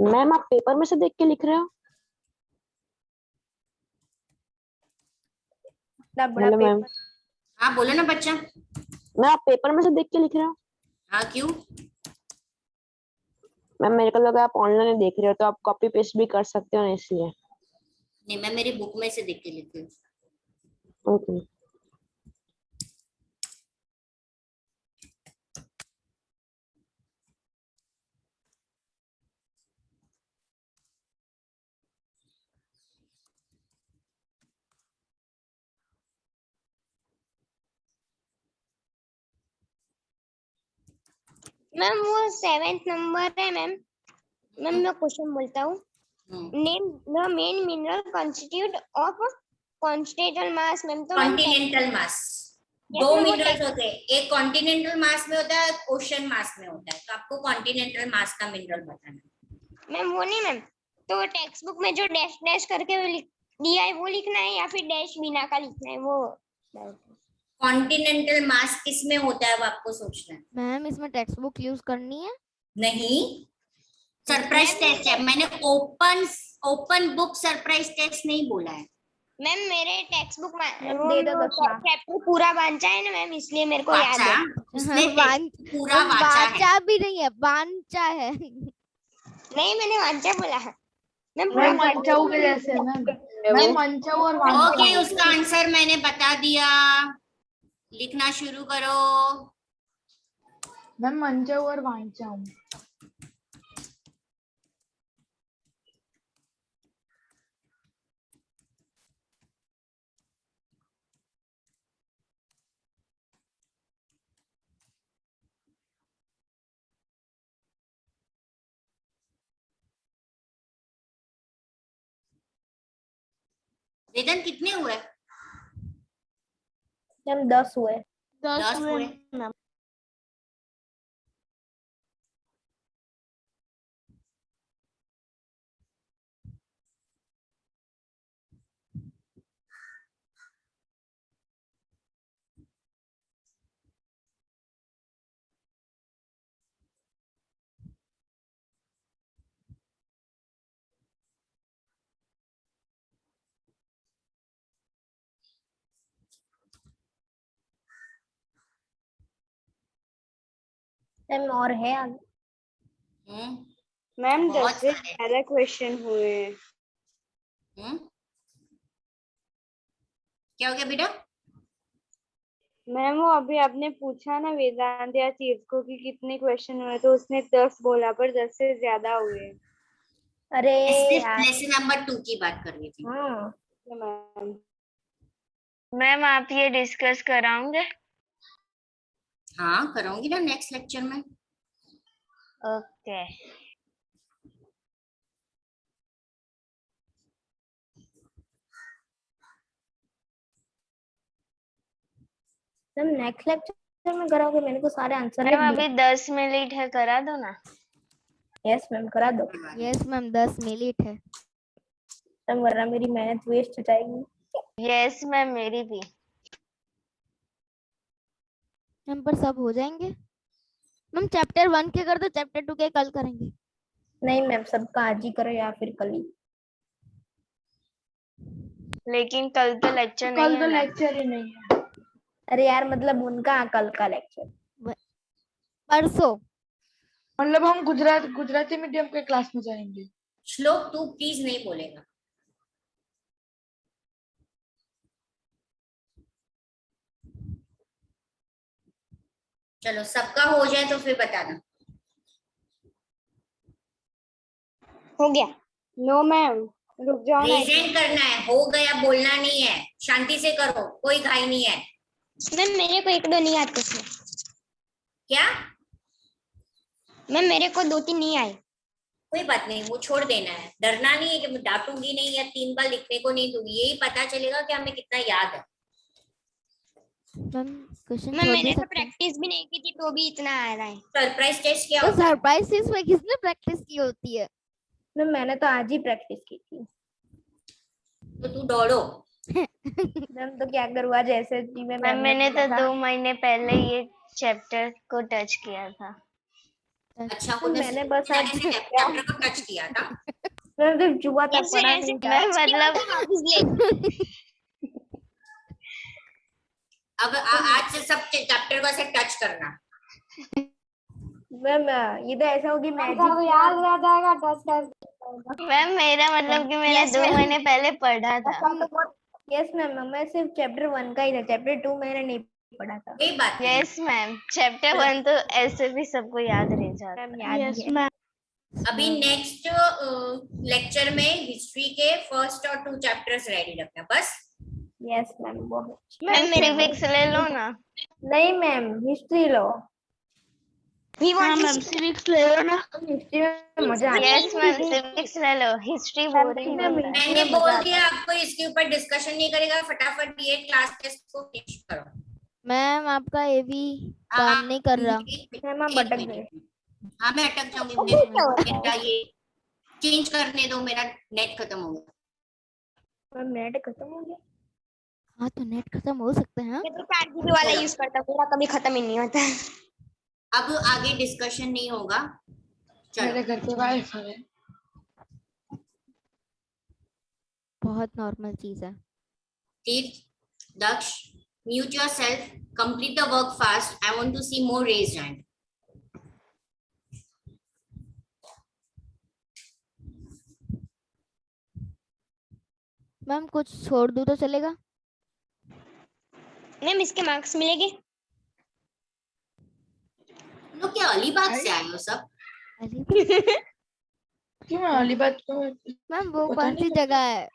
मैम आप पेपर में से देख के लिख रहे हो? Hello ma'am. हाँ बोलो ना बच्चा। मैम आप पेपर में से देख के लिख रहे हो? हाँ क्यों? मैम मेरे को लगा आप ऑनलाइन देख रहे हो तो आप कॉपी पेस्ट भी कर सकते हो ना, इसलिए। नहीं, मैं मेरी बुक में से देख के लिखती हूँ। ओके। मैम वो 7th नंबर है मैम। मैम मैं क्वेश्चन बोलता हूँ। Name the main mineral constitute of continental mass ma'am तो कॉन्टिनेंटल मास दो मिनरल्स होते हैं, एक कॉन्टिनेंटल मास में होता है, ओशन मास में होता है, तो आपको कॉन्टिनेंटल मास का मिनरल बताना है। मैम वो नहीं मैम, तो टेक्स्ट बुक में जो डैश डैश करके दिया है वो लिखना है या फिर डैश बिना का लिखना है वो? कॉन्टिनेंटल मास किस में होता है वो आपको सोचना है। मैम इसमें टेक्स्ट बुक यूज करनी है? नहीं, सरप्राइज टेस्ट है। मैंने ओपन बुक सरप्राइज टेस्ट नहीं बोला है। मैम मेरे टेक्स्ट बुक में दे दो चैप्टर पूरा वांचा है ना मैम, इसलिए मेरे को याद है। उसने पूरा वांचा भी नहीं है, वांचा है। नहीं मैंने वांचा बोला है मैम, मैम मंचाऊ के जैसे मैम मंचाऊ और वांचा। ओके, उसका आंसर मैंने बता दिया, लिखना शुरू करो। मैम मंचाऊ और वांचा। वेदन कितने हुए? मैम 10 हुए। 10 हुए। मैम और है आगे? मैम बहुत 10 से ज्यादा क्वेश्चन हुए। क्या हो गया बेटा? मैम वो अभी आपने पूछा ना वेदांत या तीर्थ को कि कितने क्वेश्चन हुए, तो उसने 10 बोला पर 10 से ज्यादा हुए। अरे लेसन नंबर 2 की बात कर रही थी। मैम मैम आप ये डिस्कस कराओगे? हाँ करूंगी ना नेक्स्ट लेक्चर में। ओके। मैम नेक्स्ट लेक्चर में कराओगे? मेरे को सारे आंसर मैम अभी 10 मिनट है, करा दो ना। यस मैम करा दो। यस मैम 10 मिनट है। मैम वरना मेरी मेहनत वेस्ट हो जाएगी। यस मैम मेरी भी। मैम पर सब हो जाएंगे? मैम चैप्टर 1 के कर दो, चैप्टर 2 के कल करेंगे। नहीं मैम सबका आज ही करो या फिर कल ही। लेकिन कल तो लेक्चर नहीं है। कल तो लेक्चर ही नहीं है। अरे यार मतलब उनका कल का लेक्चर परसों। मतलब हम गुजराती मीडियम के क्लास में जाएंगे। श्लोक तू प्लीज नहीं बोलेगा। चलो सबका हो जाए तो फिर बताना। हो गया? नो मैम रुक जाओ ना। प्रेजेंट करना है, हो गया बोलना नहीं है, शांति से करो, कोई घाई नहीं है। मैम मेरे को 1-2 नहीं आते थे। क्या? मैम मेरे को 2-3 नहीं आए। कोई बात नहीं, वो छोड़ देना है, डरना नहीं है कि मैं डांटूंगी नहीं या 3 बार लिखने को नहीं दूंगी, यही पता चलेगा कि हमें कितना याद है। मैम मैंने तो प्रैक्टिस भी नहीं की थी तो भी इतना आ रहा है। सरप्राइज टेस्ट क्या तो होता है? सरप्राइज टेस्ट में किसने प्रैक्टिस की होती है? मैम मैंने तो आज ही प्रैक्टिस की थी। तो तू दौड़ो। मैम तो क्या करूँ आज ऐसे जी में। मैम मैंने तो 2 महीने पहले ये चैप्टर को टच किया था। अच्छा तो मैंने बस आज चैप्टर को टच किया था। मैम तो जुआ तक पढ़ा नहीं था। मतलब अब आज से सब चैप्टर को ऐसे टच करना। मैम ये तो ऐसा होगी मैजिक याद रह जाएगा टच कर। मैम मेरा मतलब कि मैंने 2 महीने पहले पढ़ा था। यस मैम मैं सिर्फ चैप्टर 1 का ही था, चैप्टर 2 मैंने नहीं पढ़ा था। कोई बात नहीं। यस मैम चैप्टर 1 तो ऐसे भी सबको याद रह जाता है। Yes ma'am. अभी नेक्स्ट लेक्चर में हिस्ट्री के फर्स्ट और 2 चैप्टर्स रेडी रखना बस। यस मैम बहुत। मैम सिविक्स ले लो ना। नहीं मैम हिस्ट्री लो। We हाँ want मैम history. सिविक्स ले लो ना। मजा यस मैम सिविक्स ले लो, हिस्ट्री बोरिंग होता है। मैंने बोल दिया आपको इसके ऊपर डिस्कशन नहीं करेगा, फटाफट ये क्लास टेस्ट को फिनिश करो। मैम आपका एवी काम नहीं कर रहा। मैम आप अटक गए। हाँ मैं अटक जाऊंगी, मेरा ये चेंज करने दो, मेरा नेट खत्म हो गया। नेट खत्म हो गया। हाँ तो नेट खत्म हो सकता है। मैं तो 4 GB वाला यूज करता हूँ, मेरा कभी खत्म ही नहीं होता है। अब आगे डिस्कशन नहीं होगा। मेरे घर पे वाईफाई है। बहुत नॉर्मल चीज है। तीर्थ, दक्ष, mute yourself, complete the work fast. I want to see more raised hand. Ma'am कुछ छोड़ दूं तो चलेगा? मैम इसके मार्क्स मिलेंगे? लोग क्या अलीबाग से आए हो सब? क्यों अलीबाग को? मैम वो कौन सी जगह है?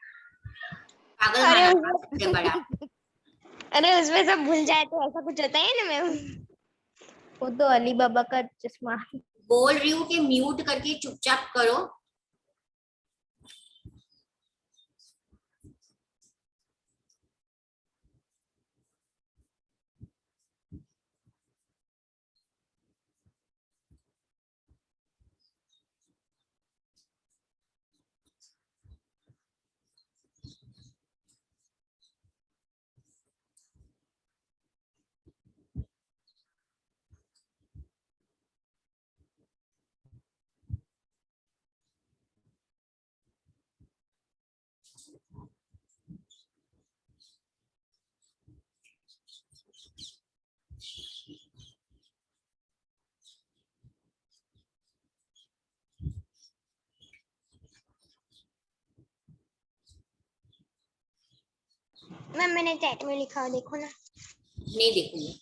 अरे उसमें सब भूल जाए तो ऐसा कुछ होता है ना मैम। वो तो अली बाबा का चश्मा। बोल रही हूँ कि म्यूट करके चुपचाप करो। मैम मैंने चैट में लिखा हो, देखो ना। नहीं देखूंगी।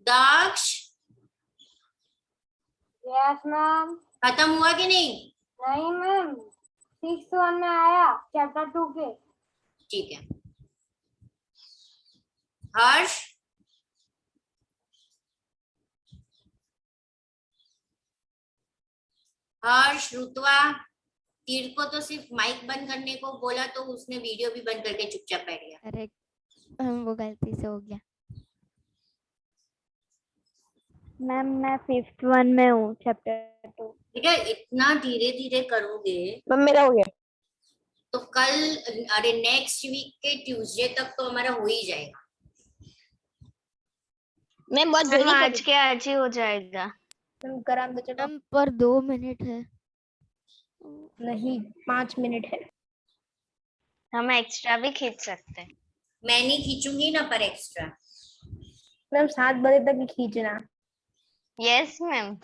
दक्ष, यस मैम। खत्म हुआ कि नहीं? नहीं मैम, 6-1 में आया चैप्टर 2 के। ठीक है। हर्ष, हर्ष, रुतवा, तीर को तो सिर्फ माइक बंद करने को बोला तो उसने वीडियो भी बंद करके चुपचाप बैठ गया। अरे वो गलती से हो गया। मैम मैं 5th 1 में हूँ चैप्टर 2। ठीक है, इतना धीरे धीरे करोगे मैम मेरा हो गया तो कल, अरे नेक्स्ट वीक के ट्यूसडे तक तो हमारा हो ही जाएगा। मैं बहुत मैम आज के आज ही हो जाएगा। मैम करा दो चलो। मैम पर 2 मिनट है। नहीं 5 मिनट है। हम एक्स्ट्रा भी खींच सकते हैं। मैं नहीं खींचूंगी ना पर एक्स्ट्रा। मैम 7 बजे तक ही खींचना। Yes ma'am.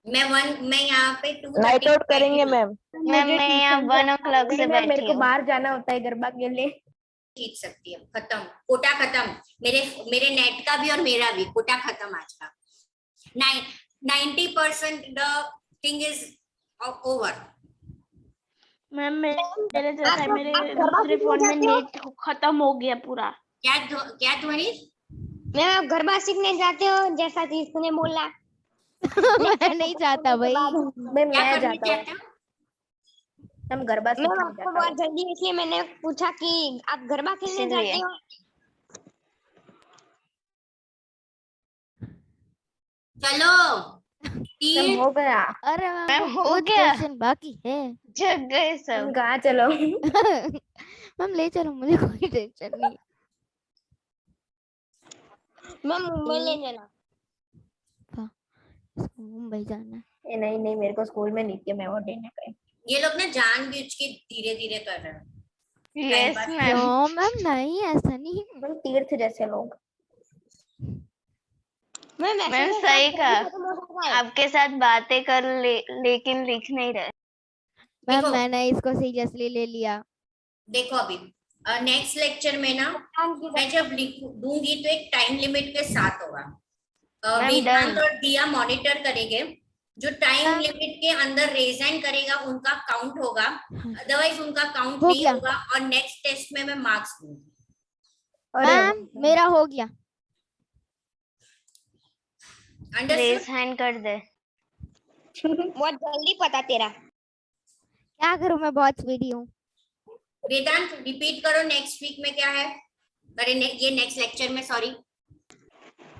मैं यहाँ पे 2:30 नाइट आउट करेंगे मैम। मैम मैं यहाँ 1 o'clock से मेरे बैठी को हूँ। बाहर जाना होता है गरबा के लिए। खींच सकती है। खत्म, कोटा खत्म। मेरे नेट का भी और मेरा भी कोटा खत्म आज का। 90% the thing is over. Ma'am मेरे जैसा है, मेरे दूसरे फोन में नेट खत्म हो गया पूरा। क्या ध्वनि? मैम आप गरबा सीखने जाते हो जैसा चीज तूने बोला? मैं नहीं जाता भाई। मैं जाता हूँ। हम गरबा सीखने जाते हैं। आपको बहुत जल्दी इसलिए मैंने पूछा कि आप गरबा खेलने जाते हो। चलो हो गया। अरे मैम हो कुछ गया। क्वेश्चन बाकी है। जग गए सब। कहाँ चलो? मैम ले चलो, मुझे कोई टेंशन नहीं। मैम मुंबई ले जाना। मुंबई जाना है। नहीं मेरे को स्कूल में नहीं, मैं वो देने गई। ये लोग ना जानबूझ के धीरे धीरे कर रहे हैं। Yes ma'am. नो मैम नहीं, ऐसा नहीं। मैम तीर्थ जैसे लोग। मैम सही कहा। आपके साथ बातें कर लेकिन लिख नहीं रहे। मैम मैंने इसको सीरियसली ले लिया। देखो अभी नेक्स्ट लेक्चर में ना मैं जब दूंगी तो एक टाइम लिमिट के साथ होगा। done. और दिया मॉनिटर करेंगे, जो टाइम लिमिट के अंदर रेज हैंड करेगा उनका काउंट होगा, अदरवाइज उनका काउंट हो नहीं गया। होगा और नेक्स्ट टेस्ट में मैं मार्क्स दूंगी। मैम मेरा हो गया। रेज हैंड कर दे। बहुत जल्दी पता तेरा। क्या करूं, मैं बहुत स्पीडी हूँ। वेदांत रिपीट करो नेक्स्ट वीक में क्या है, अरे ये नेक्स्ट लेक्चर में, सॉरी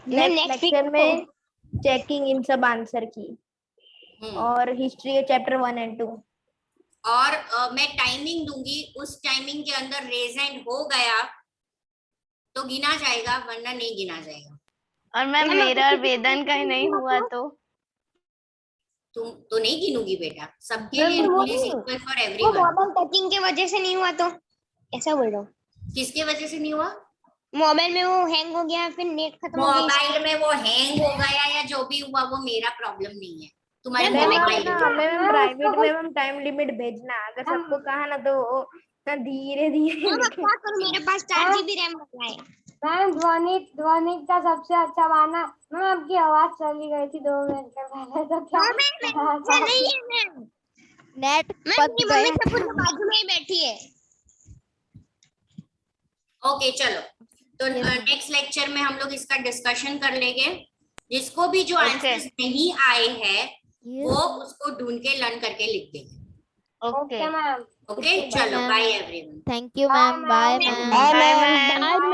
नेक्स्ट लेक्चर में चेकिंग इन सब आंसर की और हिस्ट्री के चैप्टर 1 और 2। और मैं टाइमिंग दूंगी, उस टाइमिंग के अंदर रेज हैंड हो गया तो गिना जाएगा, वरना नहीं गिना जाएगा। और मैम मेरा और वेदन का ही नहीं हुआ तो तुम तो नहीं गिनूंगी बेटा, सबके लिए rule is equal for everyone. Mobile touching के वजह से नहीं हुआ तो ऐसा बोल रहा हूँ। किसके वजह से नहीं हुआ? मोबाइल में वो हैंग हो गया, फिर नेट खत्म हो गया। मोबाइल में वो हैंग हो गया या जो भी हुआ वो मेरा प्रॉब्लम नहीं है, तुम्हारे मैम मोबाइल मैम प्राइवेट में मैम टाइम लिमिट भेजना, अगर सबको कहा ना तो धीरे धीरे। क्या करूं, मेरे पास 4 GB रैम बचा है। मैम ध्वनि का सबसे अच्छा गाना। मैम आपकी आवाज चली गई थी 2 मिनट के पहले, तो क्या नहीं है मैम, नेट मेरी मम्मी सब बाजू में ही बैठी है। ओके चलो, तो नेक्स्ट लेक्चर में हम लोग इसका डिस्कशन कर लेंगे। जिसको भी जो आंसर्स नहीं आए हैं वो उसको ढूंढ के लर्न करके लिख देंगे। Okay ma'am. ओके चलो, bye everyone. Thank you ma'am, bye ma'am. Bye ma'am.